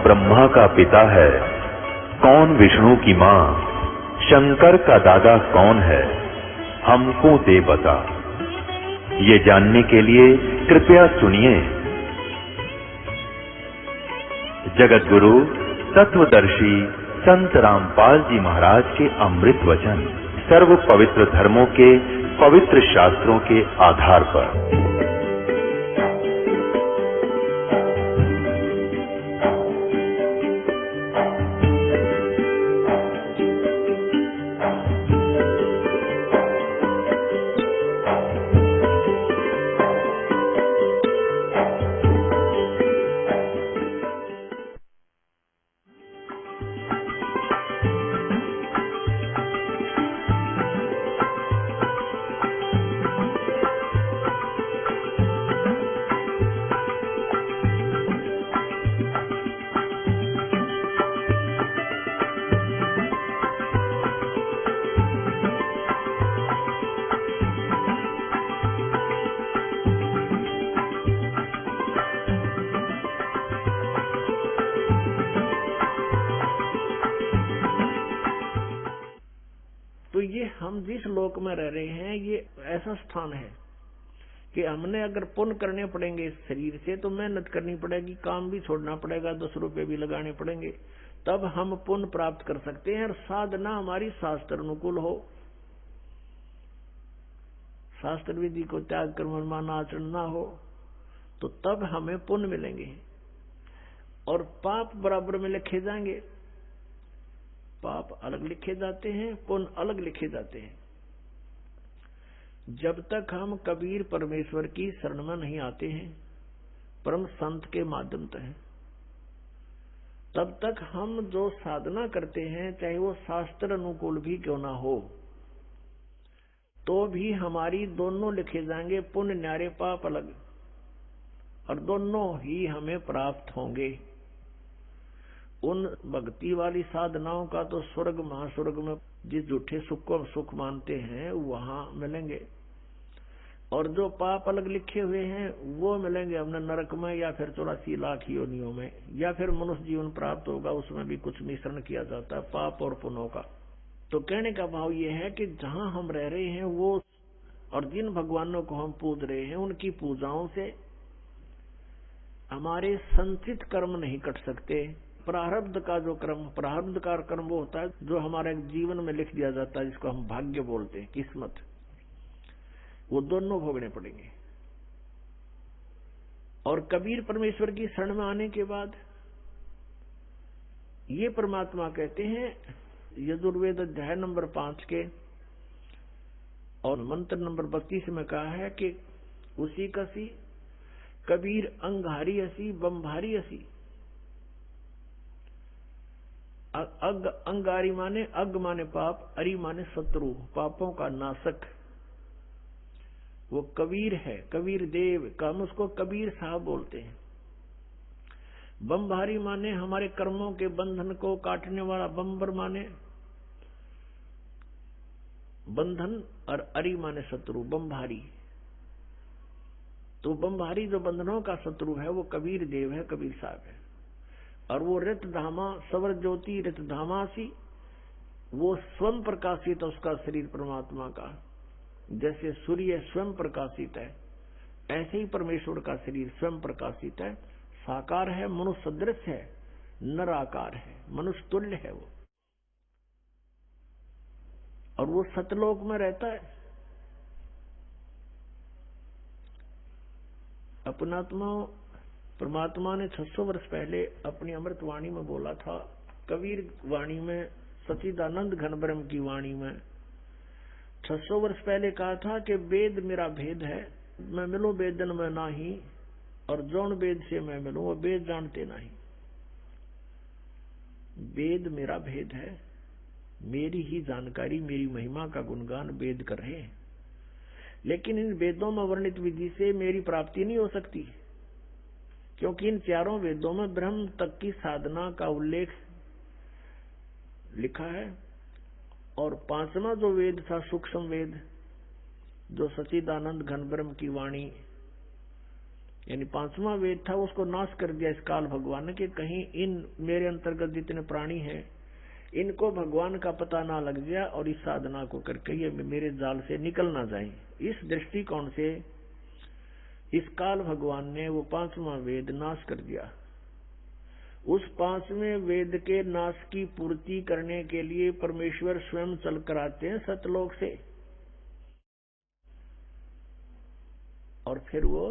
ब्रह्मा का पिता है, कौन विष्णु की मां, शंकर का दादा कौन है, हमको दे बता। ये जानने के लिए कृपया सुनिए जगत गुरु तत्वदर्शी संत रामपाल जी महाराज के अमृत वचन सर्व पवित्र धर्मों के पवित्र शास्त्रों के आधार पर। तो ये हम जिस लोक में रह रहे हैं ये ऐसा स्थान है कि हमने अगर पुण्य करने पड़ेंगे इस शरीर से तो मेहनत करनी पड़ेगी, काम भी छोड़ना पड़ेगा, 10 रुपए भी लगाने पड़ेंगे, तब हम पुण्य प्राप्त कर सकते हैं। और साधना हमारी शास्त्र अनुकूल हो, शास्त्र विधि को त्याग कर मनमाना आचरण ना हो, तो तब हमें पुण्य मिलेंगे और पाप बराबर में लिखे जाएंगे। पाप अलग लिखे जाते हैं, पुण्य अलग लिखे जाते हैं। जब तक हम कबीर परमेश्वर की शरण में नहीं आते हैं परम संत के माध्यम से, तब तक हम जो साधना करते हैं चाहे वो शास्त्र अनुकूल भी क्यों ना हो, तो भी हमारी दोनों लिखे जाएंगे, पुण्य न्यारे पाप अलग, और दोनों ही हमें प्राप्त होंगे। उन भक्ति वाली साधनाओं का तो स्वर्ग महास्वर्ग में जिस झूठे सुख को सुख मानते हैं वहां मिलेंगे, और जो पाप अलग लिखे हुए हैं वो मिलेंगे हमने नरक में, या फिर 84 लाख योनियों में, या फिर मनुष्य जीवन प्राप्त होगा, उसमें भी कुछ मिश्रण किया जाता है पाप और पुण्यों का। तो कहने का भाव ये है कि जहां हम रह रहे हैं वो और जिन भगवानों को हम पूज रहे हैं उनकी पूजाओं से हमारे संचित कर्म नहीं कट सकते। प्रारब्ध का जो कर्म, प्रारब्ध का कर्म वो होता है जो हमारे जीवन में लिख दिया जाता है, जिसको हम भाग्य बोलते हैं, किस्मत, वो दोनों भोगने पड़ेंगे। और कबीर परमेश्वर की शरण में आने के बाद ये परमात्मा कहते हैं, यजुर्वेद अध्याय नंबर 5 के और मंत्र नंबर 32 में कहा है कि उसी कसी कबीर अंगारी असी बम्भारी असी। अंगारी माने अग माने पाप, अरि माने शत्रु, पापों का नाशक, वो कबीर है, कबीर देव का, हम उसको कबीर साहब बोलते हैं। बम्भारी माने हमारे कर्मों के बंधन को काटने वाला, बम्बर माने बंधन, और अरि माने शत्रु, बम्भारी। तो बम्भारी जो बंधनों का शत्रु है वो कबीर देव है, कबीर साहब है। और वो रित धामा सवर ज्योति रित धामासी, वो स्वयं प्रकाशित है उसका शरीर परमात्मा का, जैसे सूर्य स्वयं प्रकाशित है ऐसे ही परमेश्वर का शरीर स्वयं प्रकाशित है, साकार है, मनुष्य सदृश है, नर आकार है, मनुष्य तुल्य है वो, और वो सतलोक में रहता है। अपनात्मा परमात्मा ने 600 वर्ष पहले अपनी अमृत वाणी में बोला था, कबीर वाणी में, सच्चिदानंद घन ब्रह्म की वाणी में 600 वर्ष पहले कहा था कि वेद मेरा भेद है, मैं मिलो वेदन में नाही, और जौन वेद से मैं मिलूं वो वेद जानते नहीं। वेद मेरा भेद है, मेरी ही जानकारी, मेरी महिमा का गुणगान वेद कर रहे हैं, लेकिन इन वेदों में वर्णित विधि से मेरी प्राप्ति नहीं हो सकती, क्योंकि इन चारों वेदों में ब्रह्म तक की साधना का उल्लेख लिखा है। और 5वां जो वेद था सूक्ष्म वेद, जो सच्चिदानंद घन ब्रह्म की वाणी यानी पांचवा वेद था उसको नाश कर दिया इस काल भगवान ने कि कहीं इन मेरे अंतर्गत जितने प्राणी हैं इनको भगवान का पता ना लग जाए और इस साधना को करके ये मेरे जाल से निकल ना जाए। इस दृष्टिकोण से इस काल भगवान ने वो पांचवा वेद नाश कर दिया। उस पांचवें वेद के नाश की पूर्ति करने के लिए परमेश्वर स्वयं चल कर आते हैं सतलोक से और फिर वो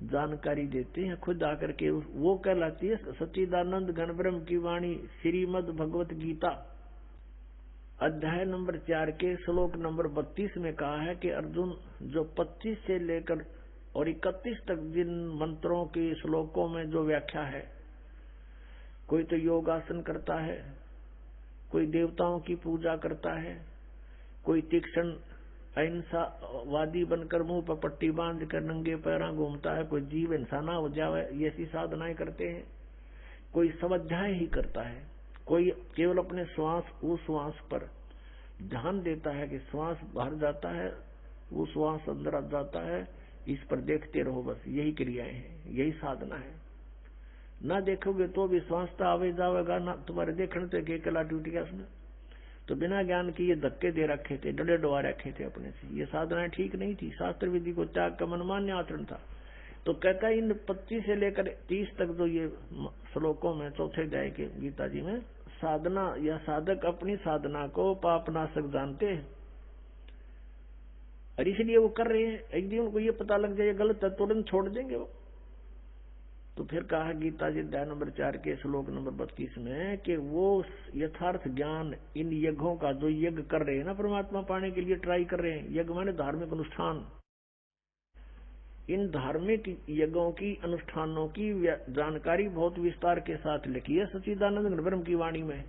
जानकारी देते हैं खुद आकर के। वो कहलाती है सच्चिदानंद घन ब्रह्म की वाणी श्रीमद् भगवत गीता। अध्याय नंबर 4 के श्लोक नंबर 32 में कहा है कि अर्जुन जो 25 से लेकर और 31 तक जिन मंत्रों के श्लोकों में जो व्याख्या है, कोई तो योगासन करता है, कोई देवताओं की पूजा करता है, कोई तीक्ष्ण अहिंसावादी बनकर मुंह पर पट्टी बांध कर नंगे पैरा घूमता है, कोई जीव इंसाना हो जाए ये ऐसी साधनाएं करते हैं, कोई स्वाध्याय ही करता है, कोई केवल अपने श्वास उस श्वास पर ध्यान देता है कि श्वास बाहर जाता है वो श्वास अंदर जाता है, इस पर देखते रहो, बस यही क्रियाएं हैं, यही साधना है। ना देखोगे तो भी श्वास तो आवे जावेगा, ना तुम्हारे देखने से के कला टूट गया उसमें। तो बिना ज्ञान के ये धक्के दे रखे थे, डरे डुबा रखे थे अपने से, ये साधनाएं ठीक नहीं थी। शास्त्र विधि को त्याग का मनमान्य आचरण था। तो कहता इन 25 से लेकर 30 तक जो ये श्लोकों में चौथे अध्याय के गीता जी में साधना या साधक अपनी साधना को पापनाशक जानते हैं और इसलिए वो कर रहे हैं। एक दिन उनको ये पता लग जाए गलत है तुरंत छोड़ देंगे वो। तो फिर कहा गीता जी अध्याय नंबर 4 के श्लोक नंबर 32 में कि वो यथार्थ ज्ञान इन यज्ञों का जो यज्ञ कर रहे हैं ना परमात्मा पाने के लिए ट्राई कर रहे हैं, यज्ञ माने धार्मिक अनुष्ठान, इन धार्मिक यज्ञों की अनुष्ठानों की जानकारी बहुत विस्तार के साथ लिखी है सच्चिदानंद ब्रह्म की वाणी में।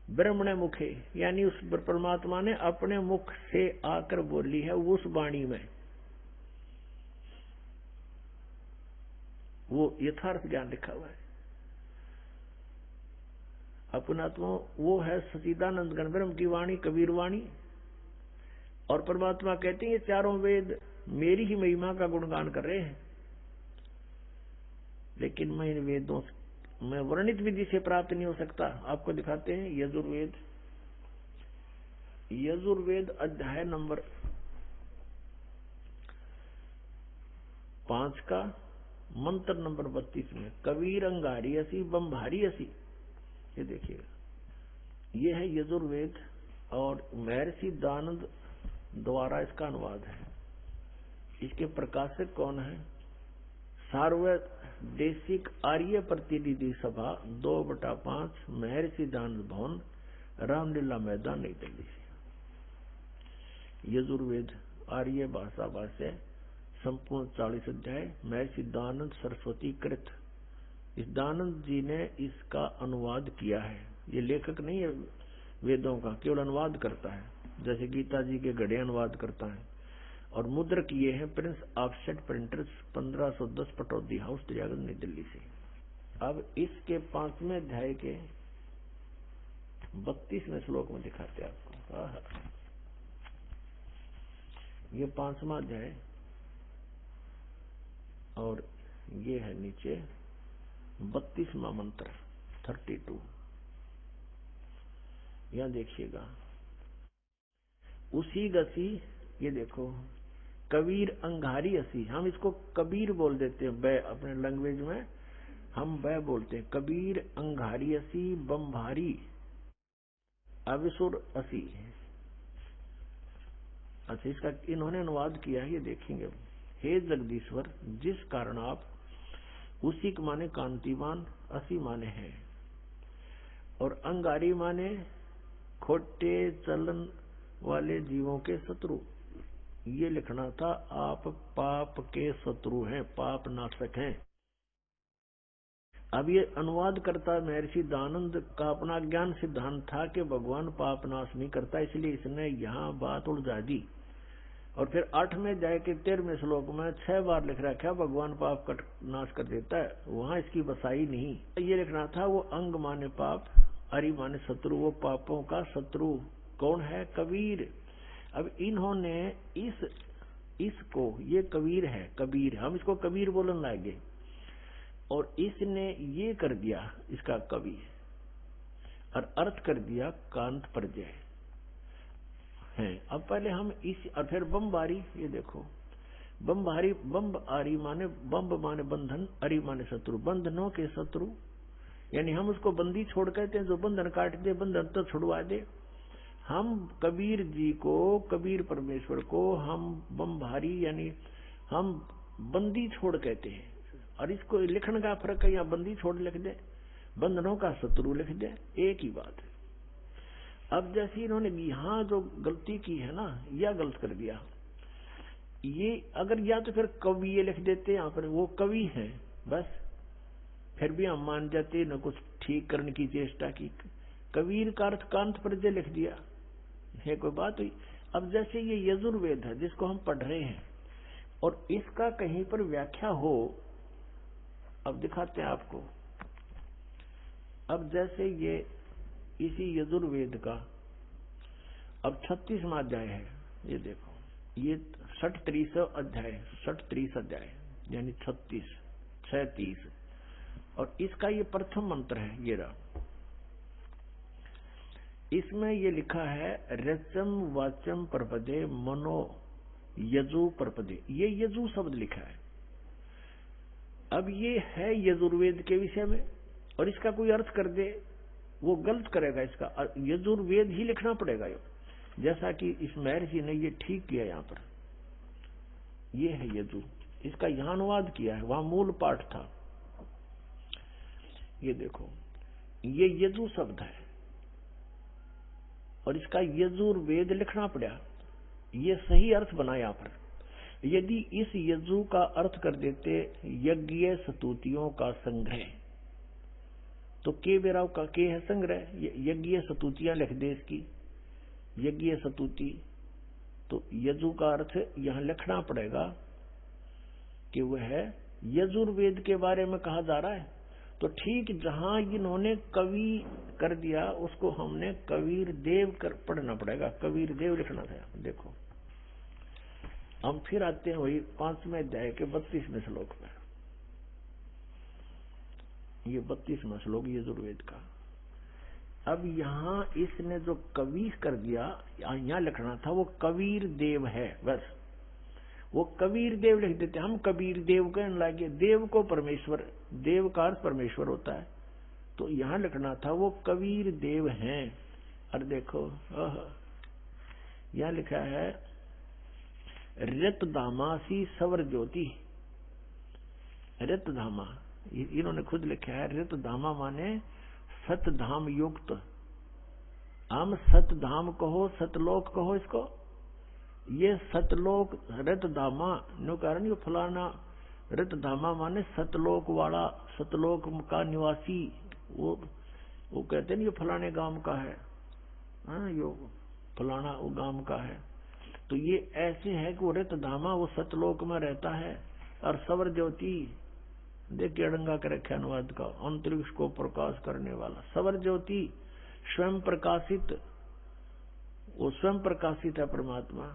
ब्रह्मणे मुखे यानी उस परमात्मा ने अपने मुख से आकर बोली है उस वाणी में, वो यथार्थ ज्ञान लिखा हुआ है। अपनात्मा वो है सच्चिदानंद घन ब्रह्म की वाणी, कबीर वाणी। और परमात्मा कहते हैं ये चारों वेद मेरी ही महिमा का गुणगान कर रहे हैं, लेकिन मैं इन वेदों में वर्णित विधि से प्राप्त नहीं हो सकता। आपको दिखाते हैं यजुर्वेद, यजुर्वेद अध्याय नंबर 5 का मंत्र नंबर 32 में कबीर अंगारी असी बम्भारी असी, ये देखिएगा, ये है यजुर्वेद और महर्षि दानंद द्वारा इसका अनुवाद है। इसके प्रकाशक कौन है? सार्वदेशिक आर्य प्रतिनिधि सभा 2/5 महर्षि दानंद भवन रामलीला मैदान नई दिल्ली से। यजुर्वेद आर्य भाषा भाष्य संपूर्ण 40 अध्याय महर्षि दानंद सरस्वती कृत। इस दानंद जी ने इसका अनुवाद किया है। ये लेखक नहीं है वेदों का, केवल अनुवाद करता है, जैसे गीता जी के गढ़े अनुवाद करता है। और मुद्रक ये है Prince offset printers 1510 Pataudi house Daryaganj नई दिल्ली से। अब इसके 5वें अध्याय के 32वें श्लोक में दिखाते हैं आपको। ये 5वां अध्याय और ये है नीचे 32वां मंत्र 32। यहां देखिएगा, उसी गसी, ये देखो कबीर अंगारी असी, हम इसको कबीर बोल देते हैं बै, अपने लैंग्वेज में हम बै बोलते हैं। कबीर अंगारी असी बम्भारी अविसुर असी। अच्छा, इसका इन्होंने अनुवाद किया है, ये देखेंगे। हे जगदीश्वर, जिस कारण आप, उसी के माने कांतिवान, असी माने है, और अंगारी माने खोटे चलन वाले जीवों के शत्रु। ये लिखना था, आप पाप के शत्रु हैं, पाप नाशक हैं। अब ये अनुवाद करता महर्षि दानंद का अपना ज्ञान सिद्धांत था कि भगवान पाप नाश नहीं करता, इसलिए इसने यहाँ बात उलझा दी। और फिर 8वें अध्याय के 13वें श्लोक में 6 बार लिख रखा है भगवान पाप का नाश कर देता है, वहां इसकी बसाई नहीं। ये लिखना था वो अंग माने पाप, अरि माने शत्रु, वो पापों का शत्रु कौन है? कबीर। अब इन्होंने इस इसको, ये कबीर है, कबीर, हम इसको कबीर बोलने लगे और इसने ये कर दिया इसका कवि और अर्थ कर दिया कांत परजय है। अब पहले हम इस, और फिर बमबारी, ये देखो बमबारी, बम्ब आरी माने, बम्ब माने बंधन, अरी माने शत्रु, बंधनों के शत्रु, यानी हम उसको बंदी छोड़ कहते हैं, जो बंधन काट दे, बंधन तो छुड़वा दे। हम कबीर जी को, कबीर परमेश्वर को हम बमबारी यानी हम बंदी छोड़ कहते हैं। और इसको लिखने का फर्क है, यहाँ बंदी छोड़ लिख दे, बंधनों का शत्रु लिख दे, एक ही बात है। अब जैसे इन्होंने यहाँ जो गलती की है ना, या गलत कर दिया, ये अगर या तो फिर कवि ये लिख देते यहाँ पर, वो कवि है बस, फिर भी हम मान जाते, न कुछ ठीक करने की चेष्टा की। कबीर का अर्थ कांत परजय लिख दिया, है कोई बात हुई। अब जैसे ये यजुर्वेद है जिसको हम पढ़ रहे हैं और इसका कहीं पर व्याख्या हो, अब दिखाते हैं आपको। अब जैसे ये इसी यजुर्वेद का अब 36वां अध्याय है, ये देखो, ये 36 अध्याय, 36 अध्याय यानी 36 और इसका ये प्रथम मंत्र है, ये रहा। इसमें ये लिखा है रचम वाचम परपदे मनो यजु परपदे, ये यजु शब्द लिखा है। अब ये है यजुर्वेद के विषय में और इसका कोई अर्थ कर दे वो गलत करेगा, इसका यजुर्वेद ही लिखना पड़ेगा। जैसा कि इस महर्षि ने ये ठीक किया, यहाँ पर ये है यजु, इसका यहाँ अनुवाद किया है, वहां मूल पाठ था। ये देखो ये यजु शब्द है और इसका यजुर्वेद लिखना पड़ा, ये सही अर्थ बना यहाँ पर। यदि इस यजु का अर्थ कर देते यज्ञ स्तुतियों का संग्रह, तो के बेराव का के है संग्रह, यज्ञ स्तुतियां लिख दे इसकी, यज्ञ स्तुति, तो यजु का अर्थ यहां लिखना पड़ेगा कि वह है यजुर्वेद के बारे में कहा जा रहा है। तो ठीक जहां इन्होंने कवि कर दिया उसको हमने कबीर देव कर पढ़ना पड़ेगा, कबीर देव लिखना था। देखो हम फिर आते हैं वही 5वें अध्याय के 32वें श्लोक पर, ये 32वां श्लोक यजुर्वेद का। अब यहाँ इसने जो कवि कर दिया, यहाँ लिखना था वो कबीर देव है, बस वो कबीर देव लिख देते, हम कबीर देव कहने लगे। देव को परमेश्वर, देव का अर्थ परमेश्वर होता है, तो यहाँ लिखना था वो कबीर देव हैं। और देखो यहाँ लिखा है रतधामासी सवर ज्योति, रतधामा इन्होंने खुद लिखा है, रतधामा माने सतधाम युक्त। हम सतधाम कहो, सतलोक कहो इसको, ये सतलोक रतधामा नो कारण, ये फलाना रतधामा माने सतलोक वाला, सतलोक का निवासी, वो कहते हैं ये फलाने गांव का है, यो फलाना वो गांव का है। तो ये ऐसे है कि वो रतधामा वो सतलोक में रहता है। और सवर ज्योति देखिए अड़ंगा के रखे अनुवाद का, अंतरिक्ष को प्रकाश करने वाला सवर ज्योति, स्वयं प्रकाशित, वो स्वयं प्रकाशित है, परमात्मा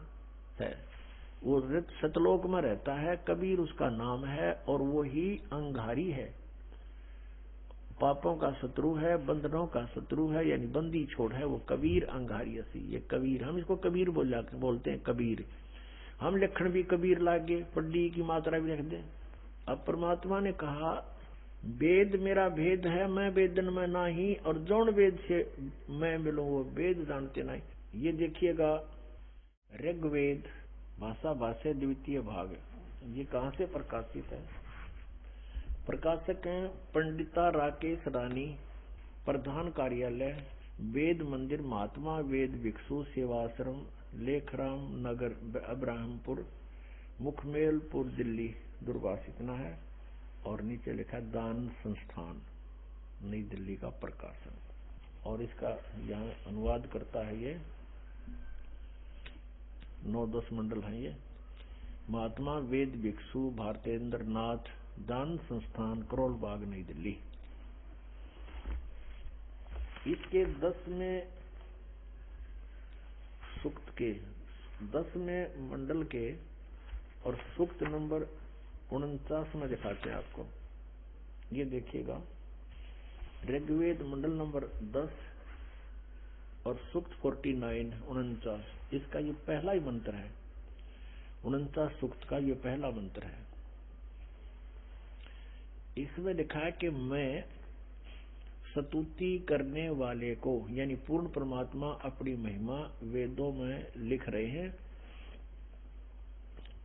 है, वो सतलोक में रहता है। कबीर उसका नाम है और वो ही अंगारी है, पापों का शत्रु है, बंधनों का शत्रु है, यानी बंदी छोड़ है, वो कबीर अंगारी असी। ये कबीर, हम इसको कबीर बोलते हैं, कबीर। हम लिखण भी कबीर लागे, पड्डी की मात्रा भी लिख दें। अब परमात्मा ने कहा वेद मेरा भेद है, मैं वेदन में नाही, और जौन वेद से मैं मिलूं वो वेद जानते नहीं। ये देखिएगा ऋग्वेद भाषा भाष्य द्वितीय भाग, ये कहाँ से प्रकाशित है? प्रकाशक हैं पंडिता राकेश रानी, प्रधान कार्यालय वेद मंदिर महात्मा वेद भिक्षु सेवाश्रम लेखराम नगर अब्राहमपुर मुखमेलपुर दिल्ली दूरभाष इतना है। और नीचे लिखा है दान संस्थान नई दिल्ली का प्रकाशन। और इसका यहाँ अनुवाद करता है ये 9-10 मंडल है। ये महात्मा वेद भिक्षु भारतेंद्र नाथ दान संस्थान करोल बाग नई दिल्ली। इसके 10वें सूक्त के 10वें मंडल के और सूक्त नंबर 49 में दिखाते हैं आपको। ये देखिएगा, ऋग्वेद मंडल नंबर 10 और सूक्त 49 49, इसका ये पहला ही मंत्र है। 49 सूक्त का ये पहला मंत्र है। इसमें लिखा है कि मैं स्तुति करने वाले को, यानी पूर्ण परमात्मा अपनी महिमा वेदों में लिख रहे हैं।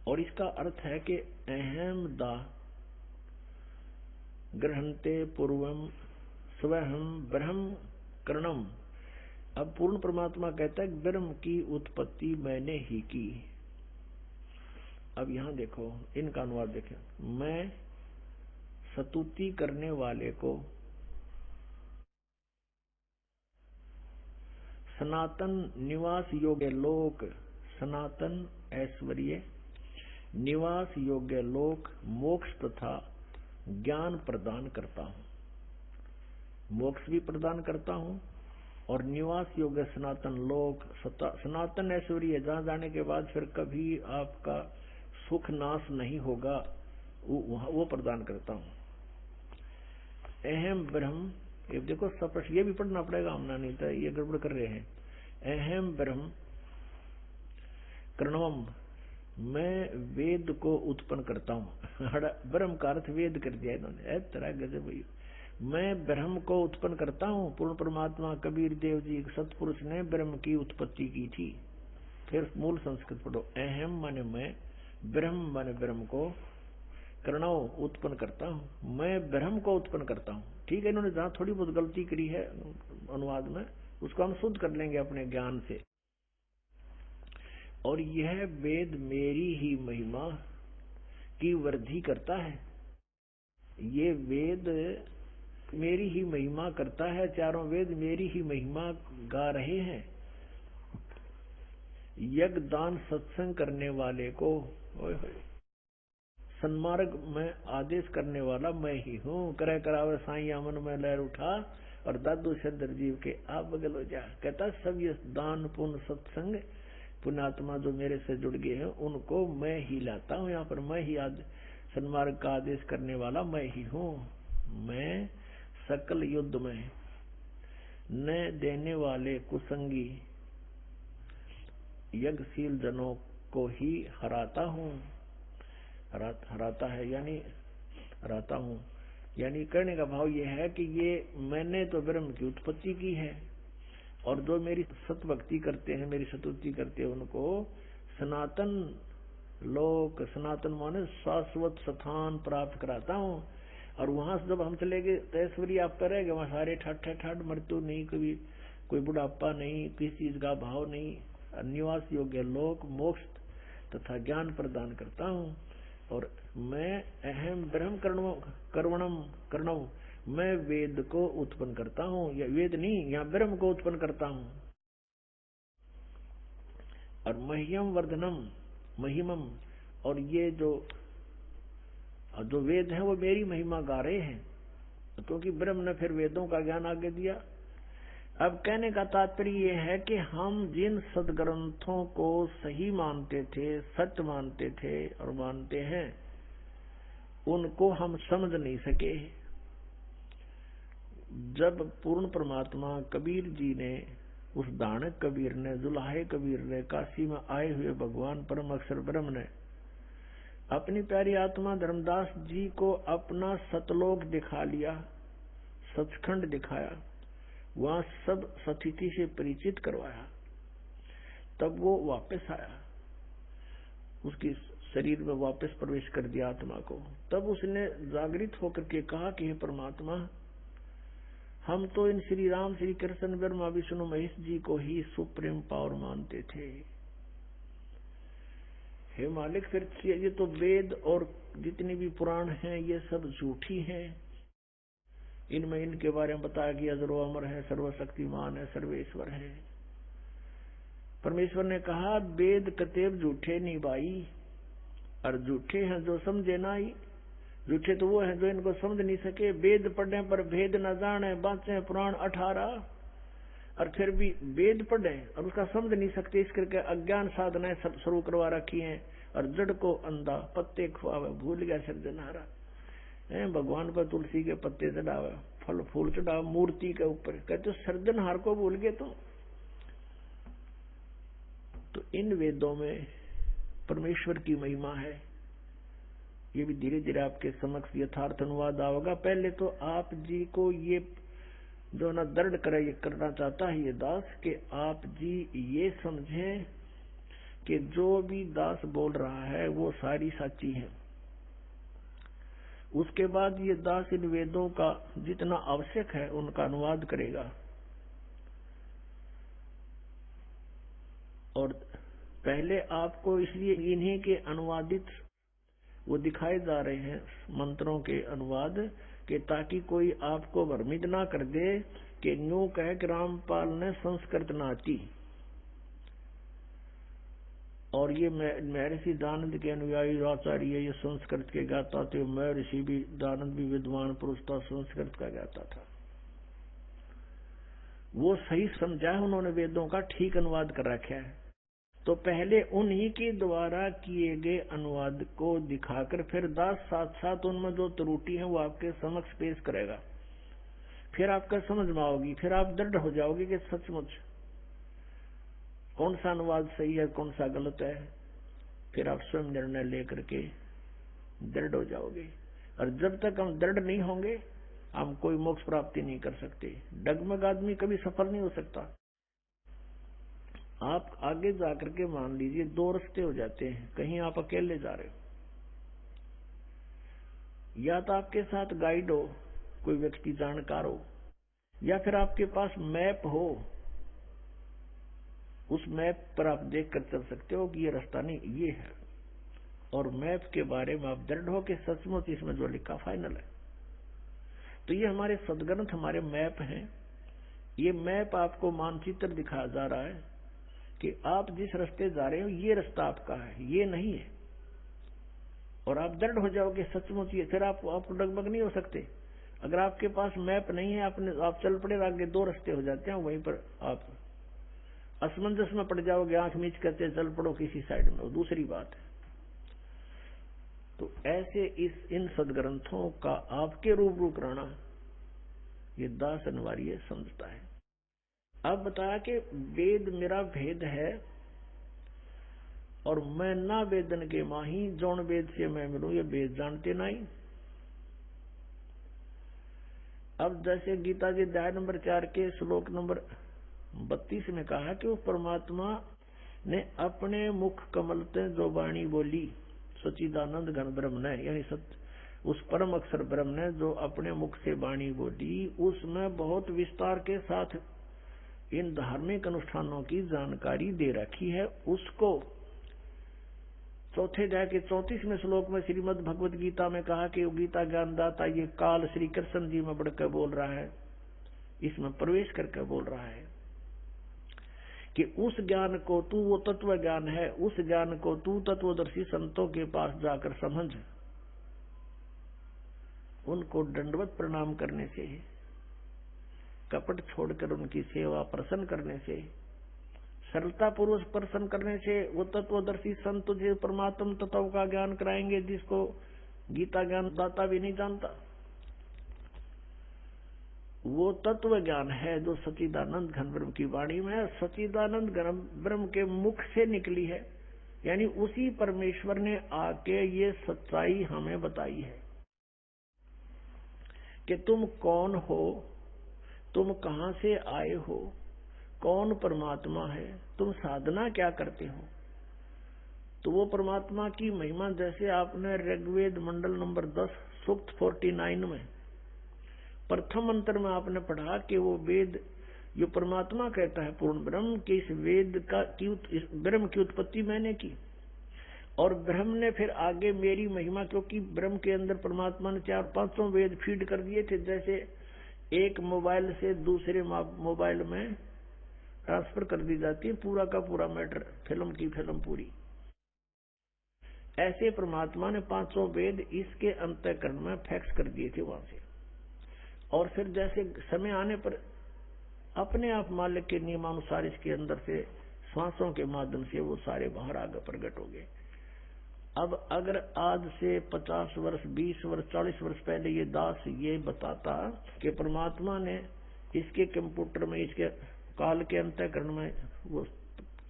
और इसका अर्थ है कि अहम दा ग्रहणते पूर्वम स्वहम ब्रह्म करणम। अब पूर्ण परमात्मा कहता है ब्रह्म की उत्पत्ति मैंने ही की। अब यहां देखो, इनका अनुवाद देखें। मैं स्तुति करने वाले को सनातन निवास योग्य लोक, सनातन ऐश्वर्य निवास योग्य लोक, मोक्ष तथा ज्ञान प्रदान करता हूं। मोक्ष भी प्रदान करता हूं और निवास योग्य सनातन लोक, सनातन ऐश्वर्य, जहां जाने के बाद फिर कभी आपका सुख नाश नहीं होगा, वो प्रदान करता हूं। अहम ब्रह्म, ये देखो स्पष्ट, ये भी पढ़ना पड़ेगा, हमने नहीं था, ये गड़बड़ कर रहे हैं। अहम ब्रह्म करणवम, मैं वेद को उत्पन्न करता हूं। ब्रह्म का अर्थ वेद कर दिया इन्होंने, तरह गजब। मैं ब्रह्म को उत्पन्न करता हूं। पूर्ण परमात्मा कबीर देव जी सतपुरुष ने ब्रह्म की उत्पत्ति की थी। फिर मूल संस्कृत पढ़ो। अहम माने मैं, ब्रह्म माने ब्रह्म को, करणव उत्पन्न करता हूं। मैं ब्रह्म को उत्पन्न करता हूं। ठीक है, इन्होंने जहां थोड़ी बहुत गलती करी है अनुवाद में, उसको हम शुद्ध कर लेंगे अपने ज्ञान से। और यह वेद मेरी ही महिमा की वृद्धि करता है। ये वेद मेरी ही महिमा करता है। चारों वेद मेरी ही महिमा गा रहे हैं। यज्ञ दान सत्संग करने वाले को सन्मार्ग में आदेश करने वाला मैं ही हूँ। करे करावे साईं मन में लहर उठा और दादू शंकर जीव के आप बगल हो जा। कहता सब ये दान पुण्य सत्संग पुण्यात्मा जो मेरे से जुड़ गए हैं उनको मैं ही लाता हूँ। यहाँ पर मैं ही सन्मार्ग का आदेश करने वाला मैं ही हूँ। मैं सकल युद्ध में न देने वाले कुसंगी यज्ञशील जनों को ही हराता हूँ। हराता है यानी हराता हूँ, यानी कहने का भाव ये है कि ये मैंने तो ब्रह्म की उत्पत्ति की है और जो मेरी सत भक्ति करते हैं, मेरी स्तुति करते हैं, उनको सनातन लोक, सनातन माने शाश्वत स्थान प्राप्त कराता हूँ। और वहां से जब हम चले गए तो ऐश्वर्य आप करेंगे, वहां सारे ठाठ मृत्यु नहीं, कभी कोई बुढ़ापा नहीं, किसी चीज का भाव नहीं, निवास योग्य लोक, मोक्ष तथा ज्ञान प्रदान करता हूँ। और मैं अहम ब्रह्म कर्णम, मैं वेद को उत्पन्न करता हूँ। या वेद नहीं, यहाँ ब्रह्म को उत्पन्न करता हूँ। और मह्यम वर्धनम, महिमम, और ये जो वेद है वो मेरी महिमा गा रहे हैं, क्योंकि ब्रह्म ने फिर वेदों का ज्ञान आगे दिया। अब कहने का तात्पर्य ये है कि हम जिन सदग्रंथों को सही मानते थे, सच मानते थे और मानते हैं, उनको हम समझ नहीं सके। जब पूर्ण परमात्मा कबीर जी ने, उस दानक कबीर ने, जुलाहे कबीर ने, काशी में आए हुए भगवान परम अक्षर ब्रह्म ने अपनी प्यारी आत्मा धर्मदास जी को अपना सतलोक दिखा लिया, सचखंड दिखाया, वहां सब सतिथि से परिचित करवाया, तब वो वापस आया, उसकी शरीर में वापस प्रवेश कर दिया आत्मा को। तब उसने जागृत होकर के कहा कि हे परमात्मा, हम तो इन श्री राम, श्री कृष्ण, ब्रह्मा विष्णु महेश जी को ही सुप्रीम पावर मानते थे। हे मालिक, फिर ये तो वेद और जितने भी पुराण हैं ये सब झूठी हैं। इनमें इनके बारे में बताया गया जरो अमर है, सर्वशक्तिमान है, सर्वेश्वर है। परमेश्वर ने कहा वेद कतेब झूठे नहीं भाई, और झूठे हैं जो समझे ना ही। झूठे तो वो हैं जो इनको समझ नहीं सके। वेद पढ़ने पर भेद न जाने, बाँचे पुराण 18। और फिर भी वेद पढ़े और उसका समझ नहीं सकते, इस करके अज्ञान साधनाएं सब शुरू करवा रखी हैं। और जड़ को अंधा पत्ते खुआवे, भूल गया सृजनहारा है। भगवान पर तुलसी के पत्ते चढ़ावे, फल फूल चढ़ावे मूर्ति के ऊपर, कहते सृजनहार को भूल गए तुम। तो इन वेदों में परमेश्वर की महिमा है। ये भी धीरे धीरे आपके समक्ष यथार्थ अनुवाद आओगा। पहले तो आप जी को ये जो ना दृढ़ करे, ये करना चाहता है ये दास, कि आप जी ये समझें कि जो भी दास बोल रहा है वो सारी सच्ची है। उसके बाद ये दास इन वेदों का जितना आवश्यक है उनका अनुवाद करेगा। और पहले आपको इसलिए इन्हीं के अनुवादित वो दिखाए जा रहे हैं मंत्रों के अनुवाद, कि ताकि कोई आपको भ्रमित ना कर दे कि यूं कह कि रामपाल ने संस्कृत ना आती। और ये महर्षि दानंद के अनुयायी आचार्य ये संस्कृत के गाता थे, महर्षि भी दानंद भी विद्वान पुरुष था, संस्कृत का गाता था। वो सही समझा है उन्होंने, वेदों का ठीक अनुवाद कर रखा है। तो पहले उन्हीं के द्वारा किए गए अनुवाद को दिखाकर फिर दास साथ साथ उनमें जो त्रुटि है वो आपके समक्ष पेश करेगा। फिर आपका समझ में आओगी, फिर आप दृढ़ हो जाओगे कि सचमुच कौन सा अनुवाद सही है कौन सा गलत है। फिर आप स्वयं निर्णय लेकर के दृढ़ हो जाओगे। और जब तक हम दृढ़ नहीं होंगे हम कोई मोक्ष प्राप्ति नहीं कर सकते। डगमग आदमी कभी सफल नहीं हो सकता। आप आगे जाकर के मान लीजिए दो रास्ते हो जाते हैं। कहीं आप अकेले जा रहे हो, या तो आपके साथ गाइड हो, कोई व्यक्ति जानकार हो, या फिर आपके पास मैप हो। उस मैप पर आप देख कर चल सकते हो कि ये रास्ता नहीं ये है, और मैप के बारे में आप दृढ़ हो कि सचमुच इसमें जो लिखा फाइनल है। तो ये हमारे सद्ग्रंथ हमारे मैप हैं। ये मैप आपको मानचित्र दिखाया जा रहा है कि आप जिस रास्ते जा रहे हो ये रास्ता आपका है, ये नहीं है। और आप दृढ़ हो जाओगे सचमुच ये, फिर आप डगमग नहीं हो सकते। अगर आपके पास मैप नहीं है, आप चल पड़े, आगे दो रास्ते हो जाते हैं, वहीं पर आप असमंजस में पड़ जाओगे, आंख मीच करते चल पड़ो किसी साइड में, वो दूसरी बात है। तो ऐसे इन सदग्रंथों का आपके रूबरू कराना ये दास अनिवार्य समझता है। अब बताया कि वेद मेरा भेद है और मैं ना वेदन के माही, जौन वेद से मैं मिलूं ये वेद जानते नहीं। अब जैसे गीता जी अध्याय नंबर 4 के श्लोक नंबर 32 में कहा कि वो परमात्मा ने अपने मुख कमल से जो वाणी बोली, सच्चिदानंद घन ब्रह्म ने, यानी उस परम अक्षर ब्रह्म ने जो अपने मुख से वाणी बोली, उसमें बहुत विस्तार के साथ इन धार्मिक अनुष्ठानों की जानकारी दे रखी है। उसको चौथे अध्याय के 34वें श्लोक में श्रीमद् भगवत गीता में कहा कि गीता ज्ञानदाता ये काल श्री कृष्ण जी में बढ़कर बोल रहा है, इसमें प्रवेश करके बोल रहा है कि उस ज्ञान को तू, वो तत्व ज्ञान है, उस ज्ञान को तू तत्वदर्शी संतों के पास जाकर समझ। उनको दंडवत प्रणाम करने से, कपट छोड़कर उनकी सेवा प्रसन्न करने से, सरलता पूर्वक प्रसन्न करने से वो तत्वदर्शी संत तुझे परमात्म तत्व का ज्ञान कराएंगे जिसको गीता ज्ञान दाता भी नहीं जानता। वो तत्व ज्ञान है जो सच्चिदानंद घन ब्रह्म की वाणी में है, सच्चिदानंद घन ब्रह्म के मुख से निकली है। यानी उसी परमेश्वर ने आके ये सच्चाई हमें बताई है कि तुम कौन हो, तुम कहां से आए हो, कौन परमात्मा है, तुम साधना क्या करते हो। तो वो परमात्मा की महिमा जैसे आपने ऋग्वेद मंडल नंबर 10 सूक्त 49 में प्रथम मंत्र में आपने पढ़ा कि वो वेद जो परमात्मा कहता है पूर्ण ब्रह्म के इस वेद का इस ब्रह्म की उत्पत्ति मैंने की। और ब्रह्म ने फिर आगे मेरी महिमा, क्योंकि ब्रह्म के अंदर परमात्मा ने 4-5 वेद फीड कर दिए थे, जैसे एक मोबाइल से दूसरे मोबाइल में ट्रांसफर कर दी जाती है पूरा का पूरा मैटर, फिल्म की फिल्म पूरी। ऐसे परमात्मा ने 5 वेद इसके अंतःकरण में फैक्स कर दिए थे वहां से। और फिर जैसे समय आने पर अपने आप मालिक के नियमानुसार इसके अंदर से श्वासों के माध्यम से वो सारे बाहर आगे प्रकट हो गए। अब अगर आज से 50 वर्ष 20 वर्ष 40 वर्ष पहले ये दास ये बताता कि परमात्मा ने इसके कंप्यूटर में इसके काल के अंतःकरण में वो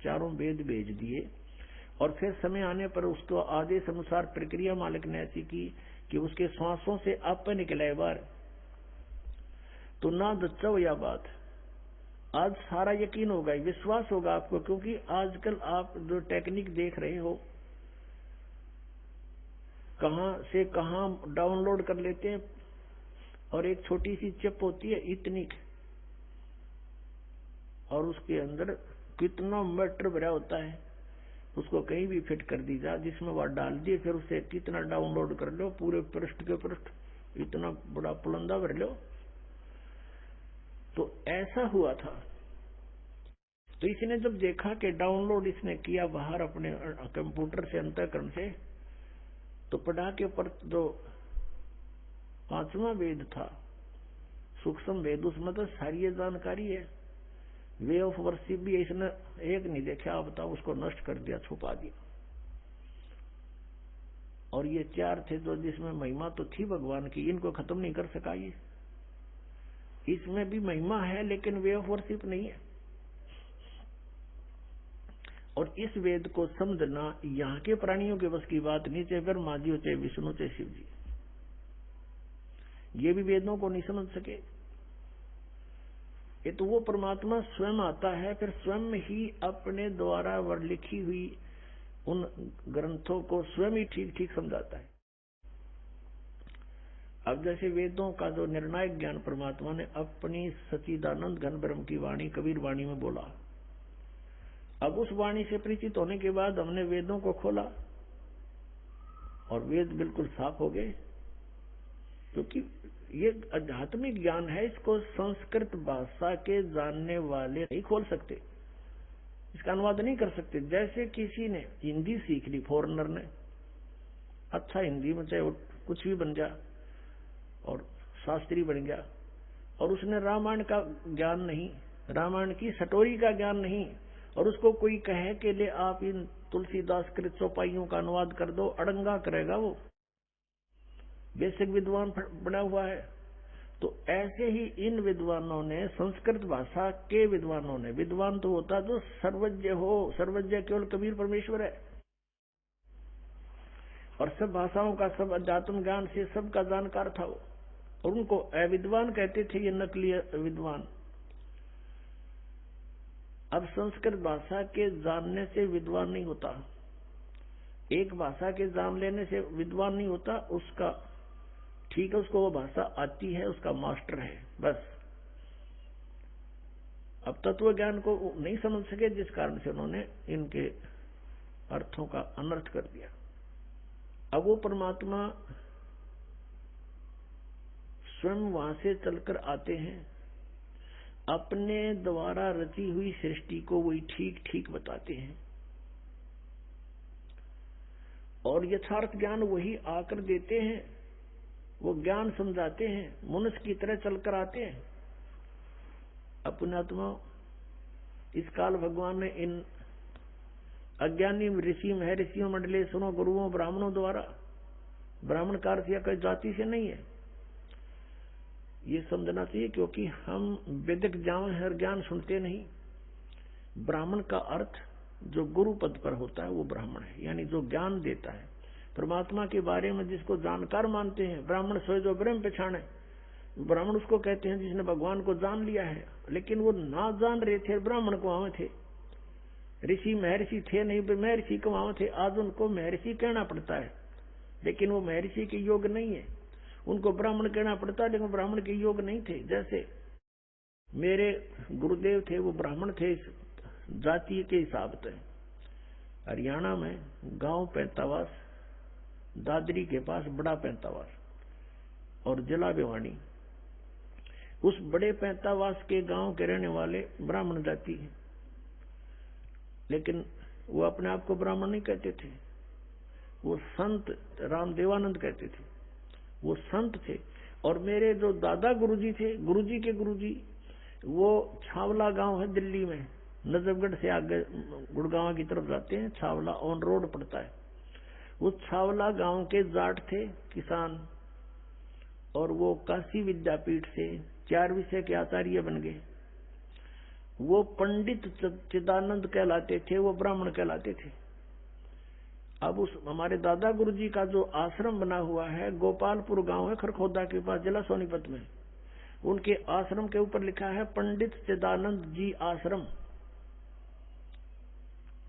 चारों वेद भेज दिए और फिर समय आने पर उसको आदेश अनुसार प्रक्रिया मालिक ने ऐसी की कि उसके श्वासों से आप निकले बार, तो ना दच्चो या बात आज सारा यकीन होगा, विश्वास होगा आपको। क्योंकि आजकल आप जो टेक्निक देख रहे हो कहां से कहां डाउनलोड कर लेते हैं और एक छोटी सी चिप होती है इतनी और उसके अंदर कितना मैटर भरा होता है, उसको कहीं भी फिट कर दी जा, जिसमें वह डाल दिए फिर उसे कितना डाउनलोड कर लो, पूरे पृष्ठ के पृष्ठ इतना बड़ा पुलंदा भर लो। तो ऐसा हुआ था। तो इसने जब देखा कि डाउनलोड इसने किया बाहर अपने कंप्यूटर से अंतःकरण से, तो पढ़ा के पर जो 5वां वेद था सूक्ष्म वेद, उसमें तो सारी ये जानकारी है। वे ऑफ वर्शिप भी इसने एक नहीं देखा, आप बताओ, उसको नष्ट कर दिया, छुपा दिया। और ये 4 थे जो जिसमें महिमा तो थी भगवान की, इनको खत्म नहीं कर सका ये। इसमें भी महिमा है लेकिन वे ऑफ वर्शिप नहीं है। और इस वेद को समझना यहाँ के प्राणियों के बस की बात नहीं, चाहे ब्रह्मा जी हो चाहे विष्णु चाहे शिव जी, ये भी वेदों को नहीं समझ सके। ये तो वो परमात्मा स्वयं आता है, फिर स्वयं ही अपने द्वारा लिखी हुई उन ग्रंथों को स्वयं ही ठीक ठीक समझाता है। अब जैसे वेदों का जो निर्णायक ज्ञान परमात्मा ने अपनी सच्चिदानंद घन ब्रह्म की वाणी कबीर वाणी में बोला, अब उस वाणी से परिचित होने के बाद हमने वेदों को खोला और वेद बिल्कुल साफ हो गए। क्योंकि ये आध्यात्मिक ज्ञान है, इसको संस्कृत भाषा के जानने वाले नहीं खोल सकते, इसका अनुवाद नहीं कर सकते। जैसे किसी ने हिंदी सीख ली, फॉरेनर ने, अच्छा हिंदी में चाहे कुछ भी बन जा और शास्त्री बन गया, और उसने रामायण का ज्ञान नहीं, रामायण की स्टोरी का ज्ञान नहीं, और उसको कोई कहे कि ले आप इन तुलसीदास कृत चौपाइयों का अनुवाद कर दो, अड़ंगा करेगा वो, बेसिक विद्वान बना हुआ है। तो ऐसे ही इन विद्वानों ने, संस्कृत भाषा के विद्वानों ने, विद्वान तो होता जो सर्वज्ञ हो, सर्वज्ञ केवल कबीर परमेश्वर है, और सब भाषाओं का, सब अध्यात्म ज्ञान से सबका जानकार था वो, और उनको अविद्वान कहते थे, ये नकली विद्वान। अब संस्कृत भाषा के जानने से विद्वान नहीं होता, एक भाषा के जान लेने से विद्वान नहीं होता, उसका ठीक है, उसको वो भाषा आती है, उसका मास्टर है बस। अब तत्व ज्ञान को नहीं समझ सके, जिस कारण से उन्होंने इनके अर्थों का अनर्थ कर दिया। अब वो परमात्मा स्वयं वहां से चलकर आते हैं, अपने द्वारा रची हुई सृष्टि को वही ठीक ठीक बताते हैं, और यथार्थ ज्ञान वही आकर देते हैं, वो ज्ञान समझाते हैं, मनुष्य की तरह चलकर आते हैं। अपनात्मा इस काल भगवान ने इन अज्ञानी ऋषि महर्षियों मंडले सुनो गुरुओं ब्राह्मणों द्वारा, ब्राह्मण का अर्थ या कोई जाति से नहीं है, ये समझना चाहिए, क्योंकि हम वैदिक ज्ञान सुनते नहीं। ब्राह्मण का अर्थ जो गुरु पद पर होता है वो ब्राह्मण है, यानी जो ज्ञान देता है परमात्मा के बारे में, जिसको जानकार मानते हैं। ब्राह्मण सोए जो ब्रह्म पहचाने, ब्राह्मण उसको कहते हैं जिसने भगवान को जान लिया है, लेकिन वो ना जान रहे थे, ब्राह्मण को वहां थे, ऋषि महर्षि थे नहीं, महर्षि को वहां थे। आज उनको महर्षि कहना पड़ता है, लेकिन वो महर्षि के योग नहीं है, उनको ब्राह्मण कहना पड़ता है, लेकिन ब्राह्मण के योग नहीं थे। जैसे मेरे गुरुदेव थे, वो ब्राह्मण थे इस जाति के हिसाब से। हरियाणा में गांव पैंतावास, दादरी के पास बड़ा पैंतावास और जिला भिवानी, उस बड़े पैंतावास के गांव के रहने वाले ब्राह्मण जाति हैं, लेकिन वो अपने आप को ब्राह्मण नहीं कहते थे, वो संत रामदेवानंद कहते थे, वो संत थे। और मेरे जो दादा गुरुजी थे, गुरुजी के गुरुजी, वो छावला गांव है दिल्ली में, नजफगढ़ से आगे गुड़गांव की तरफ जाते हैं, छावला ऑन रोड पड़ता है। उस छावला गांव के जाट थे किसान, और वो काशी विद्यापीठ से 4 विषय के आचार्य बन गए। वो पंडित चिदानंद कहलाते थे, वो ब्राह्मण कहलाते थे। अब उस हमारे दादा गुरुजी का जो आश्रम बना हुआ है, गोपालपुर गांव है खरखोदा के पास, जिला सोनीपत में, उनके आश्रम के ऊपर लिखा है पंडित चिदानंद जी आश्रम।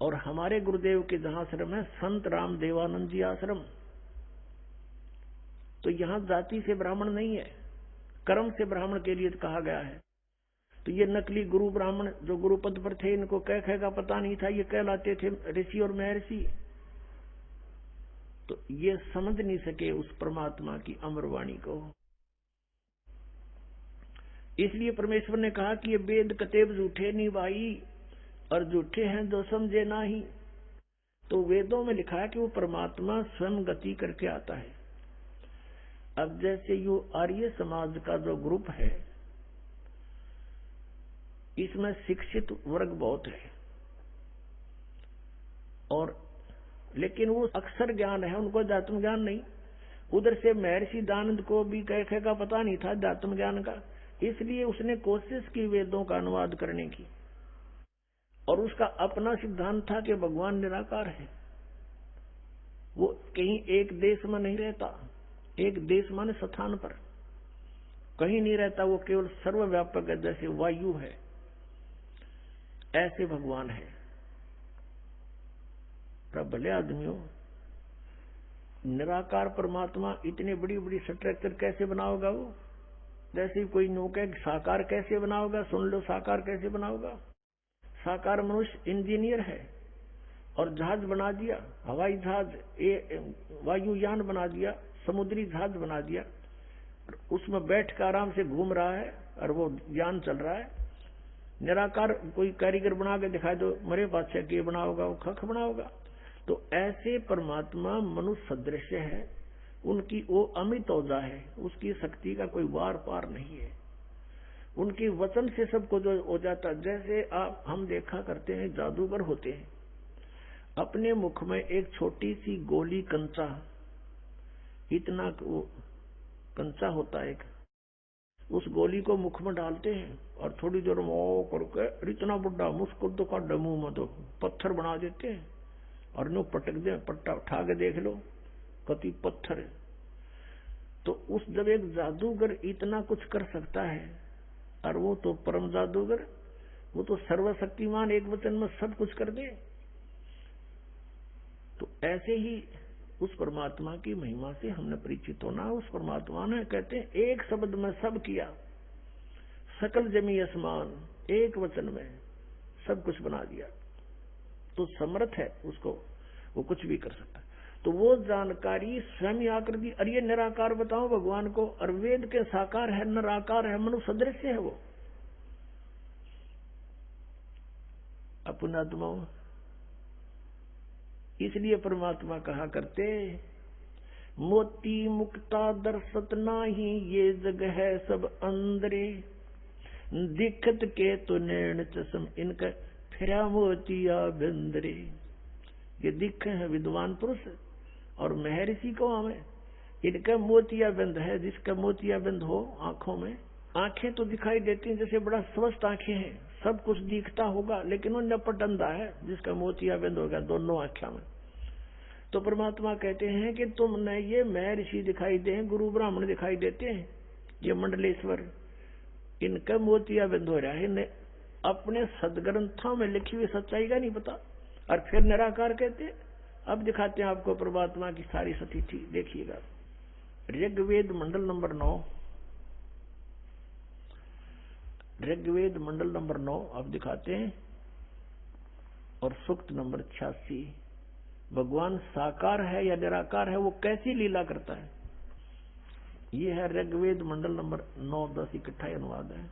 और हमारे गुरुदेव के जहां आश्रम है संत राम देवानंद जी आश्रम। तो यहां जाति से ब्राह्मण नहीं है, कर्म से ब्राह्मण के लिए कहा गया है। तो ये नकली गुरु ब्राह्मण जो गुरु पद पर थे, इनको कह का पता नहीं था, ये कहलाते थे ऋषि और महर्षि। तो ये समझ नहीं सके उस परमात्मा की अमरवाणी को। इसलिए परमेश्वर ने कहा कि ये वेद कतेब झूठे नहीं भाई, और झूठे हैं जो समझे ना ही। तो वेदों में लिखा है कि वो परमात्मा स्वयं गति करके आता है। अब जैसे यू आर्य समाज का जो ग्रुप है, इसमें शिक्षित वर्ग बहुत है, और लेकिन वो अक्षर ज्ञान है, उनको अध्यात्म ज्ञान नहीं। उधर से महर्षि दानंद को भी कह का पता नहीं था अध्यात्म ज्ञान का, इसलिए उसने कोशिश की वेदों का अनुवाद करने की, और उसका अपना सिद्धांत था कि भगवान निराकार है। वो कहीं एक देश में नहीं रहता, एक देश माने स्थान पर कहीं नहीं रहता, वो केवल सर्वव्यापक है, जैसे वायु है ऐसे भगवान है। तब भले आदमियों, निराकार परमात्मा इतने बड़ी बड़ी स्ट्रक्चर कैसे बनाओगा वो? जैसे कोई नौका साकार कैसे बनाओगा, सुन लो साकार कैसे बनाओगा। साकार मनुष्य इंजीनियर है, और जहाज बना दिया, हवाई जहाज, वायुयान बना दिया, समुद्री जहाज बना दिया, उसमें बैठ कर आराम से घूम रहा है और वो यान चल रहा है। निराकार कोई कारीगर बना के दिखाए दो, मरे बादशाह के बनाओगा, वो खख बनाओगा। तो ऐसे परमात्मा मनुष्य सदृश है, उनकी वो अमित औजा है, उसकी शक्ति का कोई वार पार नहीं है। उनके वचन से सबको जो हो जाता। जैसे आप हम देखा करते हैं जादूगर होते हैं, अपने मुख में एक छोटी सी गोली कंचा, इतना कंचा होता है, उस गोली को मुख में डालते हैं और थोड़ी देर में ओ करके इतना बड़ा मुस्कुद का डमू में तो पत्थर बना देते हैं, और नो पटक दे, पट्टा उठा के देख लो कति पत्थर है। तो उस जब एक जादूगर इतना कुछ कर सकता है, और वो तो परम जादूगर, वो तो सर्वशक्तिमान, एक वचन में सब कुछ कर दे। तो ऐसे ही उस परमात्मा की महिमा से हमने परिचित होना। उस परमात्मा ने कहते हैं एक शब्द में सब किया, सकल जमी आसमान, एक वचन में सब कुछ बना दिया। तो समर्थ है उसको, वो कुछ भी कर सकता है। तो वो जानकारी स्वयं आकर दी। अरे निराकार बताओ भगवान को, और वेद के साकार है, निराकार है, मनुष्य सदृश है वो। अपनात्माओं, इसलिए परमात्मा कहा करते, मोती मुक्ता दर्शत नाही, ये जग है सब अंदरे, दिखत के तो नैन चश्म, इनका फिरा मोतिया बिंदरे। ये दिख है विद्वान पुरुष और महर्षि को हमें, इनका मोतिया बिंद है। जिसका मोतिया बिंद हो आंखों में, आंखें तो दिखाई देती हैं जैसे बड़ा स्वस्थ आंखें हैं, सब कुछ दिखता होगा, लेकिन वो नपट अंधा है जिसका मोतिया बिंद होगा दोनों आंखों में। तो परमात्मा कहते हैं कि तुमने ये महर्षि दिखाई दे, गुरु ब्राह्मण दिखाई देते हैं, ये मंडलेश्वर, इनका मोतिया बिंद हो रहा है, अपने सदग्रंथों में लिखी हुई सच्चाई का नहीं पता, और फिर निराकार कहते। अब दिखाते हैं आपको परमात्मा की सारी स्थिति, देखिएगा। ऋग्वेद मंडल नंबर 9, ऋग्वेद मंडल नंबर 9 अब दिखाते हैं, और सूक्त नंबर 86। भगवान साकार है या निराकार है, वो कैसी लीला करता है। ये है ऋग्वेद मंडल नंबर 9, 10 इकट्ठा अनुवाद है।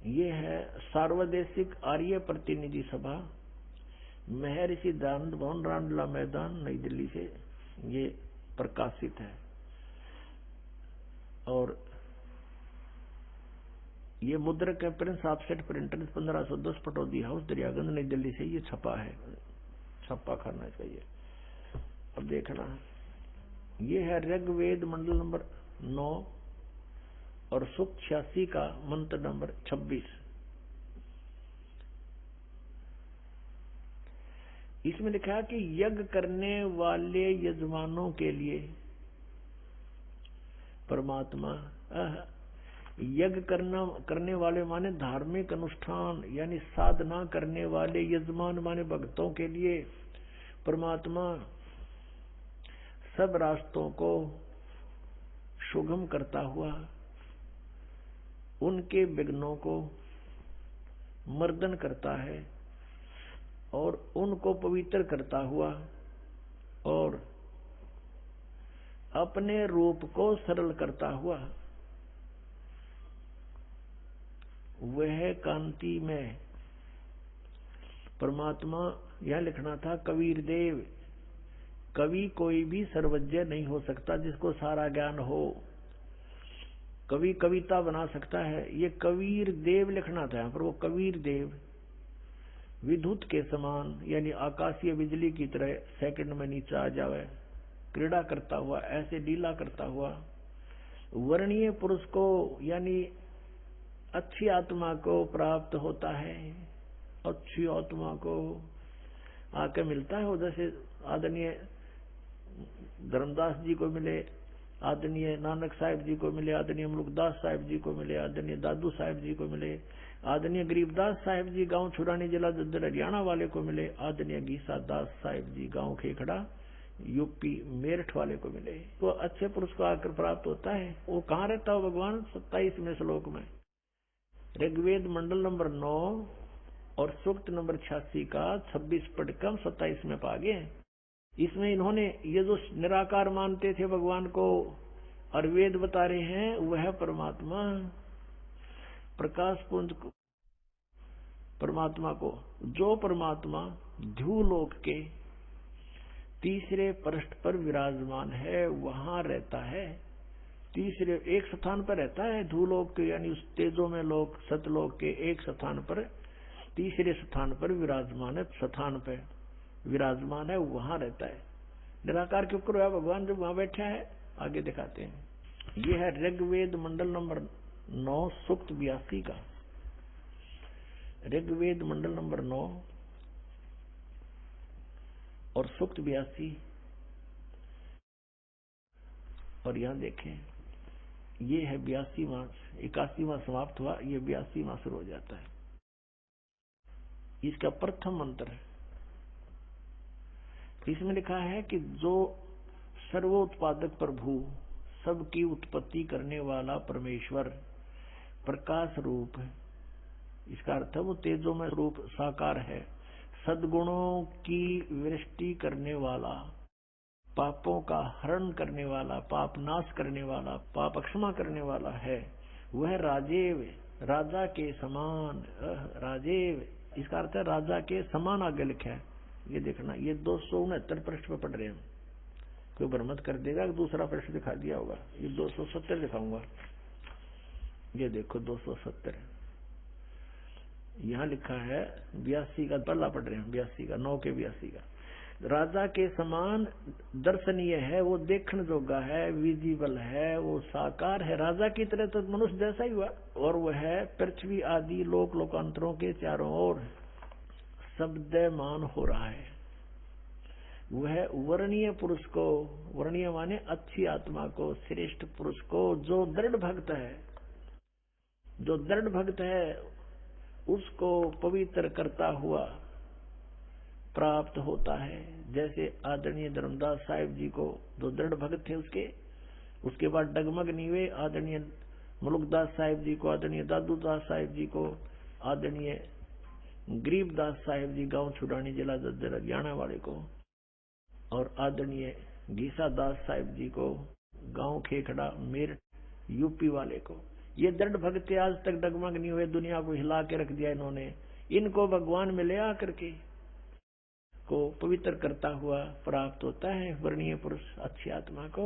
ये है सार्वदेशिक आर्य प्रतिनिधि सभा, महर्षि दानंद भवन, रामलीला मैदान, नई दिल्ली से ये प्रकाशित है। और ये मुद्रक है Prince offset printer 1510 Pataudi house Daryaganj नई दिल्ली से ये छपा है, छपा करना चाहिए। अब देखना ये है ऋग्वेद मंडल नंबर 9 और सूक्त 86 का मंत्र नंबर 26। इसमें लिखा है कि यज्ञ करने वाले यजमानों के लिए परमात्मा, यज्ञ करने वाले माने धार्मिक अनुष्ठान यानी साधना करने वाले यजमान माने भक्तों के लिए परमात्मा सब रास्तों को सुगम करता हुआ उनके विघ्नों को मर्दन करता है और उनको पवित्र करता हुआ और अपने रूप को सरल करता हुआ वह कांति में परमात्मा, यह लिखना था कबीर देव। कवि कोई भी सर्वज्ञ नहीं हो सकता जिसको सारा ज्ञान हो। कवि कविता बना सकता है, ये कबीर देव लिखना था, पर वो कबीर देव विद्युत के समान यानी आकाशीय बिजली की तरह सेकंड में नीचे आ जावे, क्रीड़ा करता हुआ, ऐसे लीला करता हुआ वर्णीय पुरुष को यानी अच्छी आत्मा को प्राप्त होता है। अच्छी आत्मा को आके मिलता है, जैसे आदरणीय धर्मदास जी को मिले, आदरणीय नानक साहिब जी को मिले, आदरणीय मुलुकदास साहिब जी को मिले, आदरणीय दादू साहिब जी को मिले, आदरणीय गरीबदास साहिब जी गांव छुड़ानी जिला दद्दर हरियाणा वाले को मिले, आदरणीय गीसा दास साहिब जी गांव खेखड़ा यूपी मेरठ वाले को मिले। तो अच्छे पुरुष को आकर प्राप्त होता है। वो कहाँ रहता हो भगवान? 27वें श्लोक में ऋग्वेद मंडल नंबर 9 और सूक्त नंबर 86 का 26 पढ़कर हम 27 में पा गए। इसमें इन्होंने ये जो निराकार मानते थे भगवान को और वेद बता रहे हैं वह परमात्मा प्रकाश पुंज परमात्मा को, जो परमात्मा ध्रुवलोक के तीसरे पृष्ठ पर विराजमान है वहां रहता है। तीसरे एक स्थान पर रहता है ध्रुवलोक के यानी उस तेजो में लोक सतलोक के एक स्थान पर, तीसरे स्थान पर विराजमान है, स्थान पर विराजमान है, वहां रहता है। निराकार के ऊपर भगवान जब वहां बैठा है आगे दिखाते हैं। ये है ऋग्वेद मंडल नंबर 9 सूक्त 82 का। ऋग्वेद मंडल नंबर 9 और सूक्त 82 और यहां देखें ये है 82वां, 81वां समाप्त हुआ, ये 82वां शुरू हो जाता है। इसका प्रथम मंत्र है। इसमें लिखा है कि जो सर्वोत्पादक प्रभु, सबकी उत्पत्ति करने वाला परमेश्वर प्रकाश रूप है। इसका अर्थ है वो तेजो में रूप साकार है, सद्गुणों की वृष्टि करने वाला, पापों का हरण करने वाला, पाप नाश करने वाला, पाप क्षमा करने वाला है। वह राजेव, राजा के समान, राजेव इसका अर्थ है राजा के समान आगे लिखा है। ये देखना, ये 269 पृष्ठ पे पढ़ रहे हैं। कोई भ्रमत कर देगा कि दूसरा पृष्ठ दिखा दिया होगा। ये 270 दिखाऊंगा। ये देखो 270 यहाँ लिखा है। 82 का पहला पढ़ रहे हैं, 82 का 9 के 82 का। राजा के समान दर्शनीय है, वो देखने जोगा है, विजिबल है, वो साकार है। राजा की तरह तो मनुष्य जैसा ही हुआ। और वह है पृथ्वी आदि लोक लोकांतरों के चारों ओर शब्दमान हो रहा है। वह वर्णीय पुरुष को, वर्णीय माने अच्छी आत्मा को, श्रेष्ठ पुरुष को, जो दृढ़ भक्त है, जो दृढ़ भक्त है उसको पवित्र करता हुआ प्राप्त होता है। जैसे आदरणीय धर्मदास साहिब जी को जो दृढ़ भक्त थे उसके बाद डगमग नीवे, आदरणीय मुलुकदास साहिब जी को, आदरणीय दादू दास साहिब जी को, आदरणीय गरीबदास साहिब जी गांव छुड़ानी जिला दद्दर हरियाणा वाले को, और आदरणीय गीसा दास साहिब जी को गांव खेखड़ा मेरठ यूपी वाले को। ये दृढ़ भक्त आज तक डगमग नहीं हुए, दुनिया को हिला के रख दिया इन्होंने। इनको भगवान में ले आकर के को पवित्र करता हुआ प्राप्त होता है वर्णीय पुरुष अच्छी आत्मा को।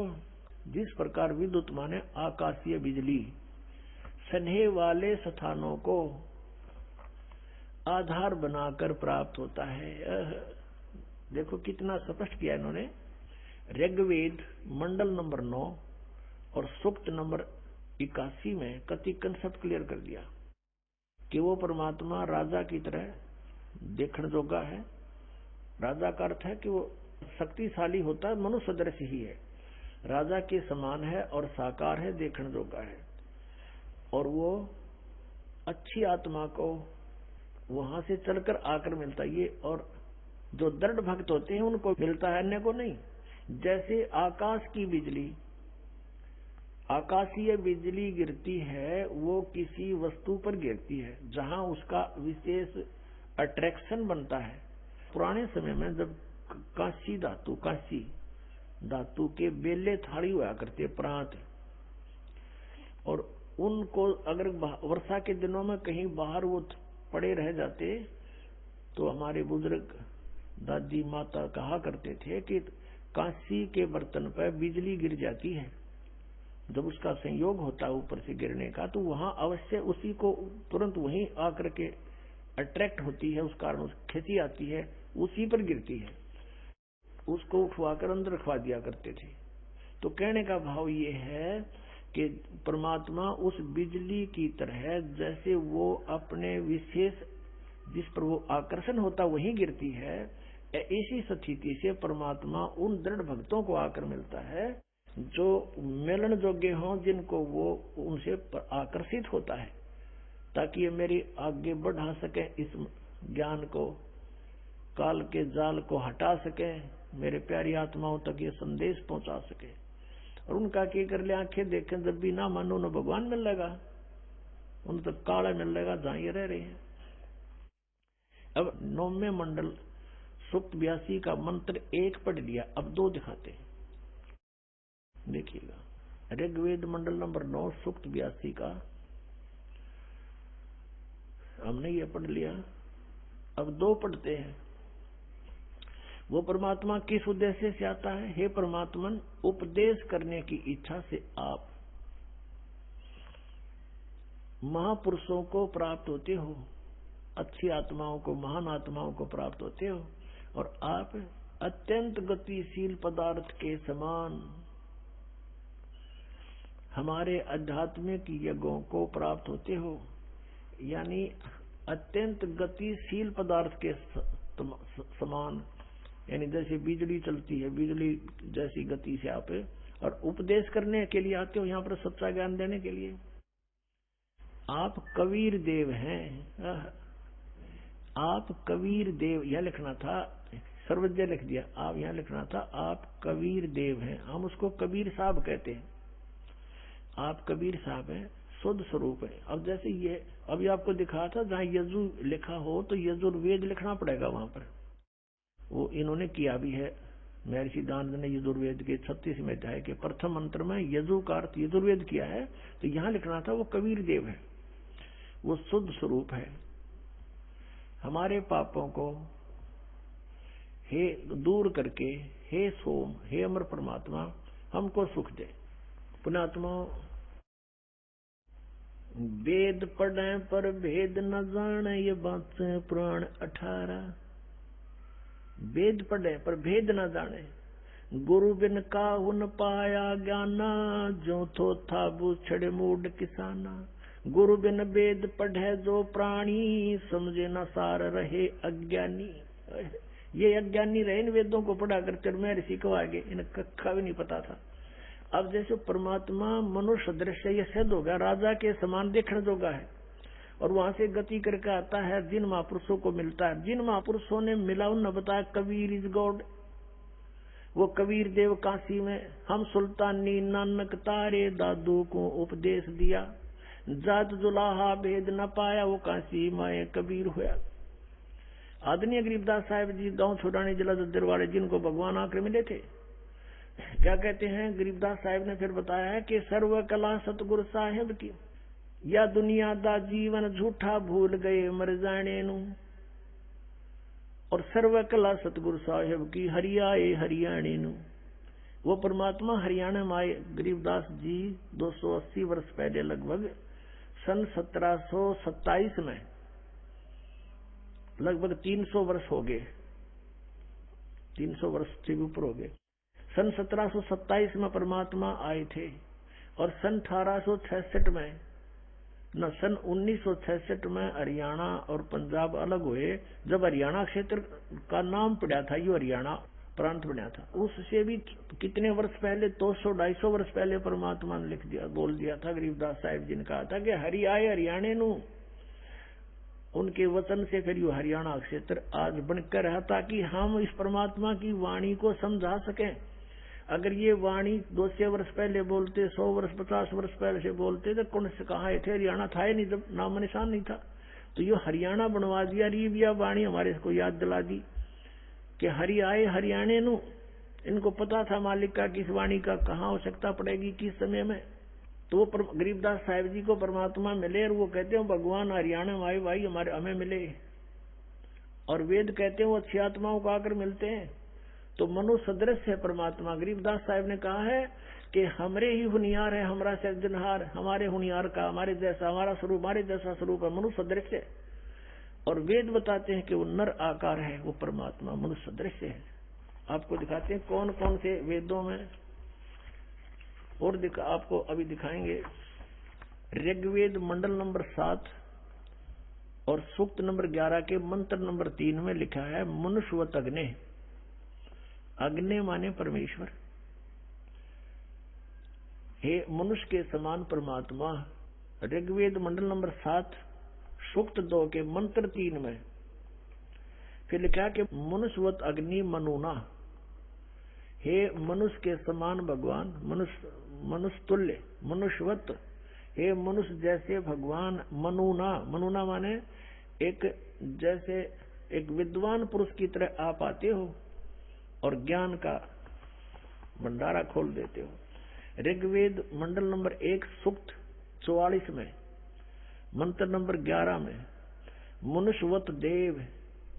जिस प्रकार विद्युत माने आकाशीय बिजली स्नेह वाले स्थानों को आधार बनाकर प्राप्त होता है। देखो कितना स्पष्ट किया इन्होंने। ऋग्वेद मंडल नंबर 9 और सूक्त नंबर 81 में कति कंसेप्ट क्लियर कर दिया कि वो परमात्मा राजा की तरह देखण जोगा है। राजा का अर्थ है कि वो शक्तिशाली होता है, मनुष्य सदृश ही है, राजा के समान है और साकार है, देखण जोगा है। और वो अच्छी आत्मा को वहां से चलकर आकर मिलता है ये, और जो दृढ़ भक्त होते हैं उनको मिलता है, अन्य को नहीं। जैसे आकाश की बिजली, आकाशीय बिजली गिरती है वो किसी वस्तु पर गिरती है जहां उसका विशेष अट्रैक्शन बनता है। पुराने समय में जब कांसी धातु के बेले थाली हुआ करते प्रांत, और उनको अगर वर्षा के दिनों में कहीं बाहर वो पड़े रह जाते तो हमारे बुजुर्ग दादी माता कहा करते थे कि कांसी के बर्तन पर बिजली गिर जाती है। जब उसका संयोग होता है ऊपर से गिरने का तो वहां अवश्य उसी को तुरंत वहीं आकर के अट्रैक्ट होती है, उस कारण खिंची आती है, उसी पर गिरती है। उसको उठवाकर अंदर रखवा दिया करते थे। तो कहने का भाव ये है कि परमात्मा उस बिजली की तरह जैसे वो अपने विशेष जिस पर वो आकर्षण होता वहीं गिरती है, इसी स्थिति से परमात्मा उन दृढ़ भक्तों को आकर मिलता है जो मिलन योग्य हों, जिनको वो उनसे आकर्षित होता है, ताकि ये मेरी आगे बढ़ा सके, इस ज्ञान को, काल के जाल को हटा सके, मेरे प्यारी आत्माओं तक ये संदेश पहुंचा सके। और उनका क्या कर ले, आंखें देखें जब भी ना मानो न भगवान मिल लेगा, उन तक काला मिल लेगा जहां ये रह रहे हैं। अब 9वें मंडल सूक्त 82 का मंत्र 1 पढ़ लिया, अब 2 दिखाते हैं, देखिएगा। ऋग्वेद मंडल नंबर 9 सूक्त 82 का हमने ये पढ़ लिया, अब 2 पढ़ते हैं। वो परमात्मा किस उद्देश्य से आता है? हे परमात्मन, उपदेश करने की इच्छा से आप महापुरुषों को प्राप्त होते हो, अच्छी आत्माओं को, महान आत्माओं को प्राप्त होते हो, और आप अत्यंत गतिशील पदार्थ के समान हमारे आध्यात्मिक यज्ञों को प्राप्त होते हो। यानी अत्यंत गतिशील पदार्थ के समान, यानी जैसे बिजली चलती है, बिजली जैसी गति से आप, और उपदेश करने के लिए आते हो, यहाँ पर सच्चा ज्ञान देने के लिए। आप कबीर देव हैं, आप कबीर देव, यह लिखना था, सर्वज्ञ लिख दिया, आप यहाँ लिखना था आप कबीर देव हैं। हम उसको कबीर साहब कहते हैं, आप कबीर साहब हैं, शुद्ध स्वरूप है। अब जैसे ये अभी आपको दिखा था, जहाँ यजु लिखा हो तो यजुर्वेद लिखना पड़ेगा वहां पर, वो इन्होंने किया भी है। महर्षि दानंद ने यजुर्वेद के 36वें अध्याय के प्रथम मंत्र में यजु का अर्थ यजुर्वेद किया है, तो यहाँ लिखना था वो कबीर देव है, वो शुद्ध स्वरूप है। हमारे पापों को हे दूर करके, हे सोम, हे अमर परमात्मा, हमको सुख दे। पुण्यात्मा, वेद पढ़े पर भेद न जाने, ये बात से पुराण 18। वेद पढ़े पर भेद न जाने, गुरु बिन काहू न पाया ज्ञाना, जो थो था बूछड़ मूड किसाना। गुरु बिन वेद पढ़े जो प्राणी, समझे न सार रहे अज्ञानी। ये अज्ञानी रहे इन वेदों को पढ़ा करते, मैं ऋषि को आगे इन कक्का भी नहीं पता था। अब जैसे परमात्मा मनुष्य दृश्य ये सिद्ध हो गया, राजा के समान देखने जोगा है, और वहां से गति करके आता है, जिन महापुरुषों को मिलता है, जिन महापुरुषों ने मिला उन्होंने बताया कबीर इज गॉड। वो कबीर देव काशी में हम सुल्तानी नानक तारे दादू को उपदेश दिया, जात जुलाहा भेद न पाया, वो काशी माए कबीर हुआ। आदरणीय गरीबदास साहिब जी गांव छोड़ाने जिला दरवाड़े, जिनको भगवान आकर मिले थे, क्या कहते हैं गरीबदास साहिब ने फिर बताया है कि सर्व कला सतगुरु साहिब की, या दुनिया दा जीवन झूठा भूल गए मर जाने नू, और सर्व कला सतगुरु साहिब की हरियाए हरियाणे नू। वो परमात्मा हरियाणा में आए, गरीबदास जी 280 वर्ष पहले लगभग सन 1727 में, लगभग 300 वर्ष हो गए, 300 वर्ष से ऊपर हो गए। सन 1727 में परमात्मा आए थे और सन 1866 में न सन 1966 में हरियाणा और पंजाब अलग हुए। जब हरियाणा क्षेत्र का नाम पड़ा था, यो हरियाणा प्रांत बना था, उससे भी कितने वर्ष पहले, 200-250 वर्ष पहले परमात्मा ने लिख दिया, बोल दिया था। गरीबदास साहिब जी ने कहा था कि हरि आए हरियाणे नू, उनके वचन से फिर यो हरियाणा क्षेत्र आज बनकर रहा, ताकि हम इस परमात्मा की वाणी को समझा सकें। अगर ये वाणी 200 वर्ष पहले बोलते, 100 वर्ष 50 वर्ष पहले से बोलते, तो कौन से कहा थे, हरियाणा था ही नहीं, जब नाम निशान नहीं था। तो ये हरियाणा बनवा दिया, रिविया वाणी हमारे को याद दिला दी कि हरि आए हरियाणे नू। इनको पता था मालिक का कि इस वाणी का कहाँ आवश्यकता पड़ेगी, किस समय में। तो वो गरीबदास साहिब जी को परमात्मा मिले और वो कहते हैं भगवान हरियाणा में आए भाई, हमारे हमें मिले। और वेद कहते हैं वो अच्छी आत्माओं को आकर मिलते हैं। तो मनुष्य सदृश है परमात्मा। गरीबदास साहिब ने कहा है कि हमरे ही हुनियार है, हमारा सृजनहार, हमारे हुनियार का, हमारे जैसा हमारा स्वरूप, हमारे जैसा स्वरूप है, मनुष्य सदृश है। और वेद बताते हैं कि वो नर आकार है, वो परमात्मा मनुष्य सदृश है। आपको दिखाते हैं कौन कौन से वेदों में, और आपको अभी दिखाएंगे। ऋग्वेद मंडल नंबर 7 और सूक्त नंबर 11 के मंत्र नंबर 3 में लिखा है मनुष्यवत अग्नि। अग्नि माने परमेश्वर। हे मनुष्य के समान परमात्मा। ऋग्वेद मंडल नंबर 7 सूक्त 2 के मंत्र 3 में फिर लिखा कि मनुष्यवत अग्नि मनुना। हे मनुष्य के समान भगवान, मनुष्य तुल्य, मनुष्यवत, हे मनुष्य जैसे भगवान। मनुना, मनुना माने एक जैसे एक विद्वान पुरुष की तरह आप आते हो और ज्ञान का भंडारा खोल देते हो। ऋग्वेद मंडल नंबर 1 सूक्त 44 में मंत्र नंबर 11 में मनुष्यवत देव,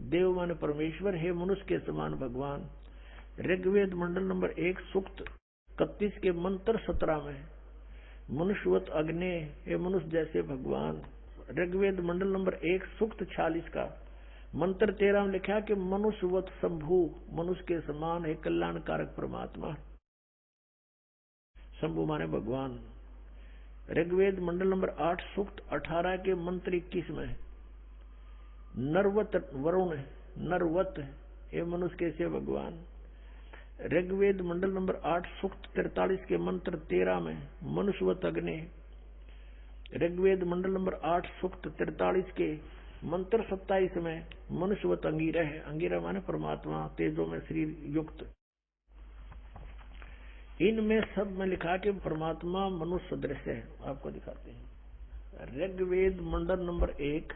देव माने परमेश्वर, हे मनुष्य के समान भगवान। ऋग्वेद मंडल नंबर 1 सूक्त 31 के मंत्र 17 में मनुष्यवत अग्नि, हे मनुष्य जैसे भगवान। ऋग्वेद मंडल नंबर 1 सूक्त 46 का मंत्र 13 में लिखा कि मनुष्यवत शंभु, मनुष्य के समान है कल्याणकारक परमात्मा। शंभु माने भगवान। ऋग्वेद मंडल नंबर 8 सूक्त 18 के मंत्र 21 में नरवत वरुण, नरवत, हे मनुष्य के से भगवान। ऋग्वेद मंडल नंबर 8 सूक्त 43 के मंत्र 13 में मनुष्यवत अग्नि। ऋग्वेद मंडल नंबर 8 सूक्त 43 के मंत्र 27 में मनुष्यवत अंगीरह है। अंगीरह माने परमात्मा, तेजो में शरीर युक्त। इनमें सब में लिखा कि परमात्मा मनुष्य सदृश है। आपको दिखाते हैं। ऋग्वेद मंडल नंबर 1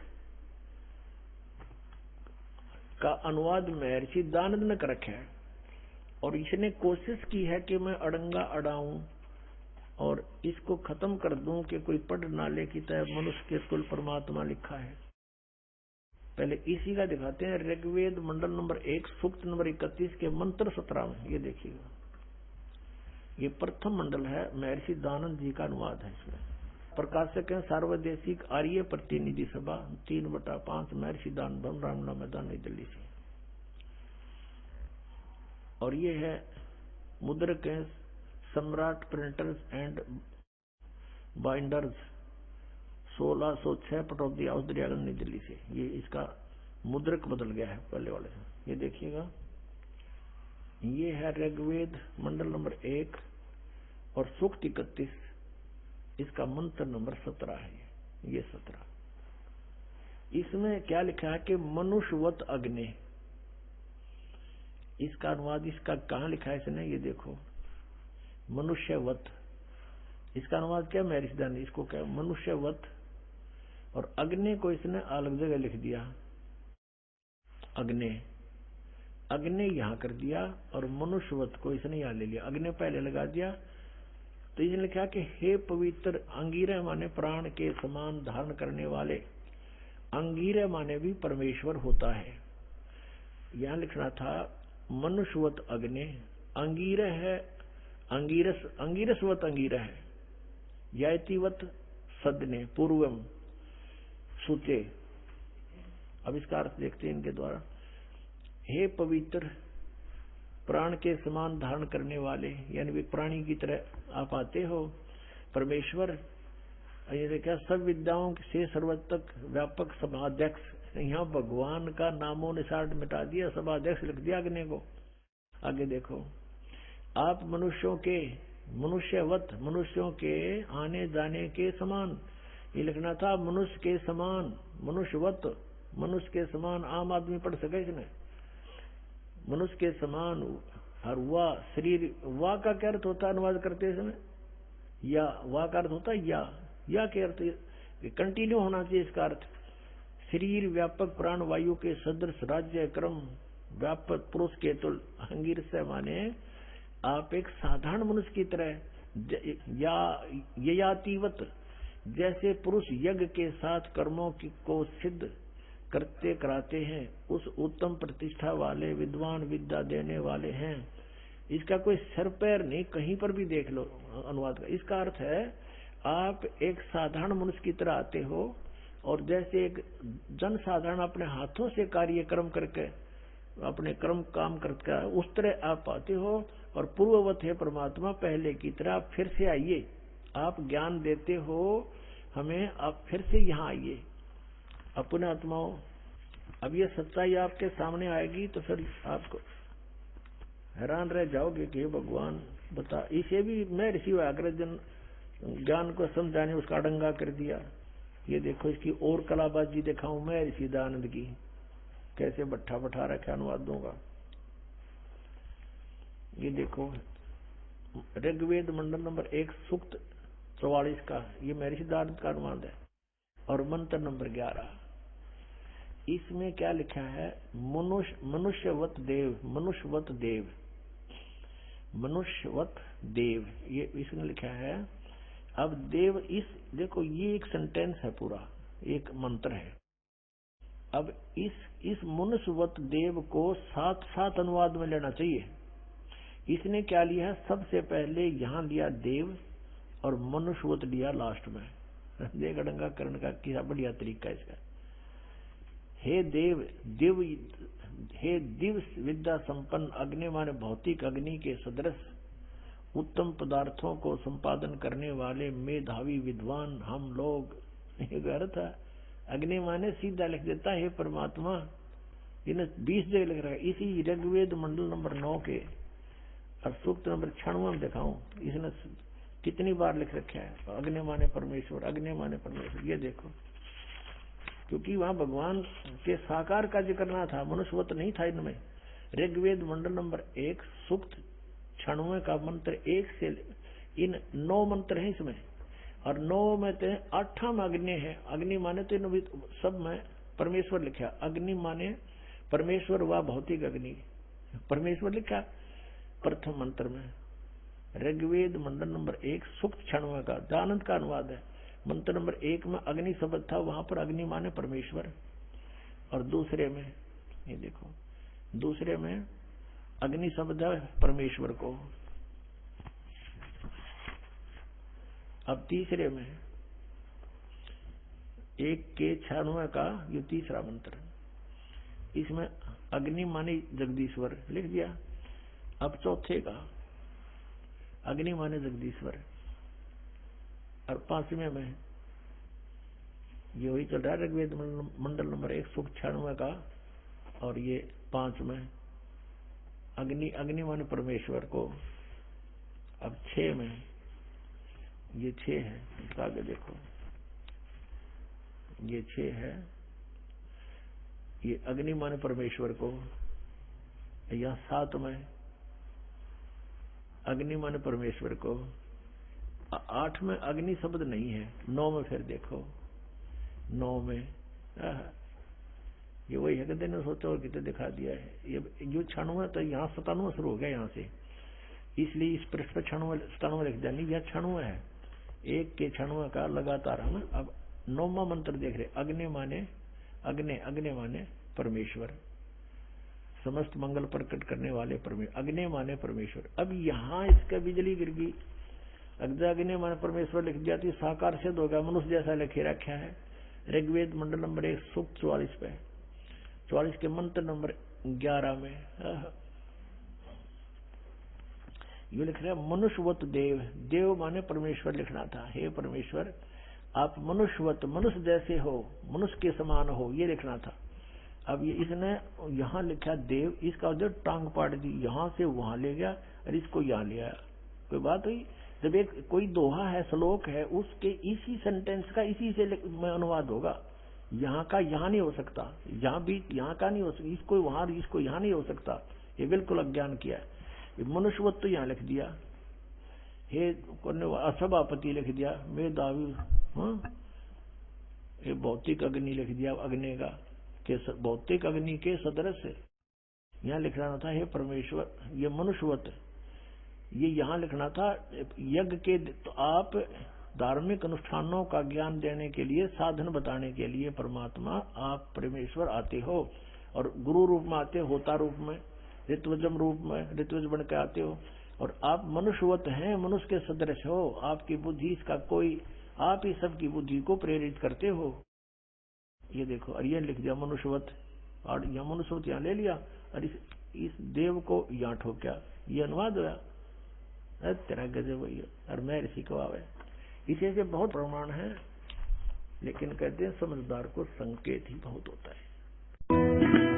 का अनुवाद महर्षि दानद ने कर रखा है और इसने कोशिश की है कि मैं अड़ंगा अड़ाऊं और इसको खत्म कर दूं कि कोई पढ़ ना ले की तरह मनुष्य के कुल परमात्मा लिखा है। पहले इसी का दिखाते हैं। ऋग्वेद मंडल नंबर 1 सूक्त नंबर 31 के मंत्र 17 में ये देखिएगा, ये प्रथम मंडल है, महर्षि दानंद जी का अनुवाद है। इसमें प्रकाशक है सार्वदेशिक आर्य प्रतिनिधि सभा 3/5 महर्षि दान भवन रामला मैदान नई दिल्ली से। और ये है मुद्रक है सम्राट printers and binders 1606 Pataudi house Daryaganj नई दिल्ली से। ये इसका मुद्रक बदल गया है पहले वाले से। ये देखिएगा, ये है ऋग्वेद मंडल नंबर 1 और सूक्त 31, इसका मंत्र नंबर 17 है। ये 17 इसमें क्या लिखा है कि मनुष्यवत अग्नि। इसका अनुवाद इसका कहाँ लिखा है इसने, ये देखो मनुष्यवत। इसका अनुवाद क्या महर्षि दानंद, इसको क्या मनुष्यवत, और अग्नि को इसने अलग जगह लिख दिया। अग्नि, अग्नि यहां कर दिया और मनुष्यवत को इसने यहां ले लिया। अग्नि पहले लगा दिया तो इसने लिखा कि हे पवित्र अंगीरह माने प्राण के समान धारण करने वाले। अंगीरह माने भी परमेश्वर होता है। यहां लिखना था मनुष्यवत अग्नि। अंगीरह है अंगीरस, अंगीरसवत अंगीरह है। यातिवत सदने पूर्वम सुते। अब इसका अर्थ देखते हैं इनके द्वारा। हे पवित्र प्राण के समान धारण करने वाले, यानी वे प्राणी की तरह आप आते हो परमेश्वर। ये देखा सब विद्याओं से सर्वतक व्यापक समाध्यक्ष। यहाँ भगवान का नामों निशान मिटा दिया, समाध्यक्ष लिख दिया अग्नि को। आगे देखो, आप मनुष्यों के मनुष्यवत, मनुष्यों के आने जाने के समान, ये लिखना था मनुष्य के समान, मनुष्यवत, मनुष्य के समान। आम आदमी पढ़ सके इसमें, मनुष्य के समान। और वाह शरीर, वाह का क्या अर्थ होता है अनुवाद करते समय? या वाह का अर्थ होता है या के अर्थ कंटिन्यू होना चाहिए इसका अर्थ। शरीर व्यापक प्राण वायु के सदृश राज्य क्रम व्यापक पुरुष के तुल अंगिर से माने आप एक साधारण मनुष्य की तरह या ययातिवत, जैसे पुरुष यज्ञ के साथ कर्मों को सिद्ध करते कराते हैं, उस उत्तम प्रतिष्ठा वाले विद्वान विद्या देने वाले हैं। इसका कोई सर पैर नहीं, कहीं पर भी देख लो अनुवाद का। इसका अर्थ है आप एक साधारण मनुष्य की तरह आते हो और जैसे एक जन साधारण अपने हाथों से कार्यक्रम करके अपने कर्म काम करके उस तरह आप आते हो। और पूर्ववत है परमात्मा, पहले की तरह आप फिर से आइए, आप ज्ञान देते हो हमें, आप फिर से यहाँ आइए अपने आत्माओं। अब ये सच्चाई आपके सामने आएगी तो फिर आपको हैरान रह जाओगे कि भगवान बता। इसे भी मैं ऋषि व्याघ्रजन ज्ञान को समझाने उसका डंगा कर दिया। ये देखो इसकी और कलाबाजी दिखाऊं मैं ऋषि दयानंद की, कैसे बट्ठा बैठा रखा अनुवादों का। ये देखो ऋग्वेद मंडल नंबर 1 सूक्त 44 का, ये महर्षि दयानंद का अनुवाद है। और मंत्र नंबर 11, इसमें क्या लिखा है? मनुष्यवत देव, मनुष्यवत देव, मनुष्यवत देव, ये इसने लिखा है। अब देव, इस देखो ये एक सेंटेंस है, पूरा एक मंत्र है। अब इस मनुष्यवत देव को साथ अनुवाद में लेना चाहिए। इसने क्या लिया है? सबसे पहले यहाँ लिया देव और मनुष्यवत लिया लास्ट में। देख डंगा करने का क्या बढ़िया तरीका है इसका। हे देव, हे दिव विद्या संपन्न अग्नि माने भौतिक अग्नि के सदृश उत्तम पदार्थों को संपादन करने वाले मेधावी विद्वान हम लोग। ये अर्थ है, अग्नि माने सीधा लिख देता है परमात्मा। इन्हें 20 जगह लिख रहा है। इसी ऋग्वेद मंडल नंबर 9 के और सूक्त नंबर 96 में दिखाऊं इसने कितनी बार लिख रखा है अग्नि माने परमेश्वर, अग्नि माने परमेश्वर। ये देखो, क्योंकि वहां भगवान के साकार का जिक्र करना था, मनुष्यवत नहीं था इनमें। ऋग्वेद मंडल नंबर 1 सूक्त 96 का मंत्र 1 से इन 9 मंत्र हैं इसमें। और 9 में तो 8 में अग्नि है। अग्नि माने तो इन सब में परमेश्वर लिखा। अग्नि माने परमेश्वर व भौतिक अग्नि, परमेश्वर लिखा प्रथम मंत्र में। ऋग्वेद मंडल नंबर 1 सूक्त 96 का दयानंद का अनुवाद है। मंत्र नंबर 1 में अग्नि शब्द था, वहां पर अग्नि माने परमेश्वर। और दूसरे में ये देखो, दूसरे में अग्नि शब्द है परमेश्वर को। अब तीसरे में 1 के 96 का ये तीसरा मंत्र, इसमें अग्नि माने जगदीश्वर लिख दिया। अब चौथे का अग्नि माने जगदीश्वर। और 5वें में ये वही चल रहा है ऋग्वेद मंडल नंबर 1 सूक्त 96 का। और ये 5 में अग्नि माने परमेश्वर को। अब 6 में ये 6 है, इसका आगे देखो, ये 6 है, ये अग्नि माने परमेश्वर को। यहाँ 7 में अग्नि माने परमेश्वर को। 8 में अग्नि शब्द नहीं है। 9 में फिर देखो, 9 में ये वही है, कहते सोचो और कितने दिखा दिया है। ये जो 96 तो यहाँ 97 शुरू हो गया यहाँ से, इसलिए इस पृष्ठ पर 97 लिख दिया। नहीं, यह 96 है, 1 के 96 का लगातार हम अब 9वां मंत्र देख रहे। अग्नि माने अग्नि माने परमेश्वर, समस्त मंगल प्रकट करने वाले परमेश्वर। अग्नि माने परमेश्वर। अब यहाँ इसका बिजली गिर गई। अग्नि मैंने परमेश्वर लिख दिया तो साकार सिद्ध हो गया, मनुष्य जैसा लिखे रखा है। ऋग्वेद मंडल नंबर 1 सूक्त 44 पे, 44 के मंत्र नंबर 11 में ये लिख रहा है मनुष्यवत देव। देव माने परमेश्वर लिखना था। हे परमेश्वर आप मनुष्यवत, मनुष्य जैसे हो, मनुष्य के समान हो, ये लिखना था। अब ये इसने यहाँ लिखा देव, इसका जो टांग पाट दी, यहाँ से वहां ले गया और इसको यहाँ ले आया। कोई बात हुई? जब एक कोई दोहा है, श्लोक है, उसके इसी सेंटेंस का इसी से में अनुवाद होगा। यहाँ का यहाँ नहीं हो सकता, यहाँ भी यहाँ का नहीं हो सकता, इसको वहां इसको यहाँ नहीं हो सकता। ये बिल्कुल अज्ञान किया है। मनुष्यवत तो यहाँ लिख दिया, हे असभापति लिख दिया, मेधावी, ये भौतिक अग्नि लिख दिया, अग्नि का के भौतिक अग्नि के सदृश यहाँ लिखना था। हे परमेश्वर ये मनुष्यवत, ये यहाँ लिखना था यज्ञ के। तो आप धार्मिक अनुष्ठानों का ज्ञान देने के लिए, साधन बताने के लिए परमात्मा आप परमेश्वर आते हो, और गुरु रूप में आते हो, होता रूप में, ऋत्विजम रूप में, ऋत्विज बन के आते हो, और आप मनुष्यवत हैं, मनुष्य के सदृश हो। आपकी बुद्धि इसका कोई, आप ही सबकी बुद्धि को प्रेरित करते हो। ये देखो, और ये लिख दिया मनुष्यवत, और यह मनुष्यवत यहाँ ले लिया, और इस देव को यहाँ ठोक्या। ये अनुवाद हुआ। तेरा गजब हुई। और मैं ऋषि को आवे, इसे से बहुत प्रमाण है, लेकिन कहते हैं समझदार को संकेत ही बहुत होता है।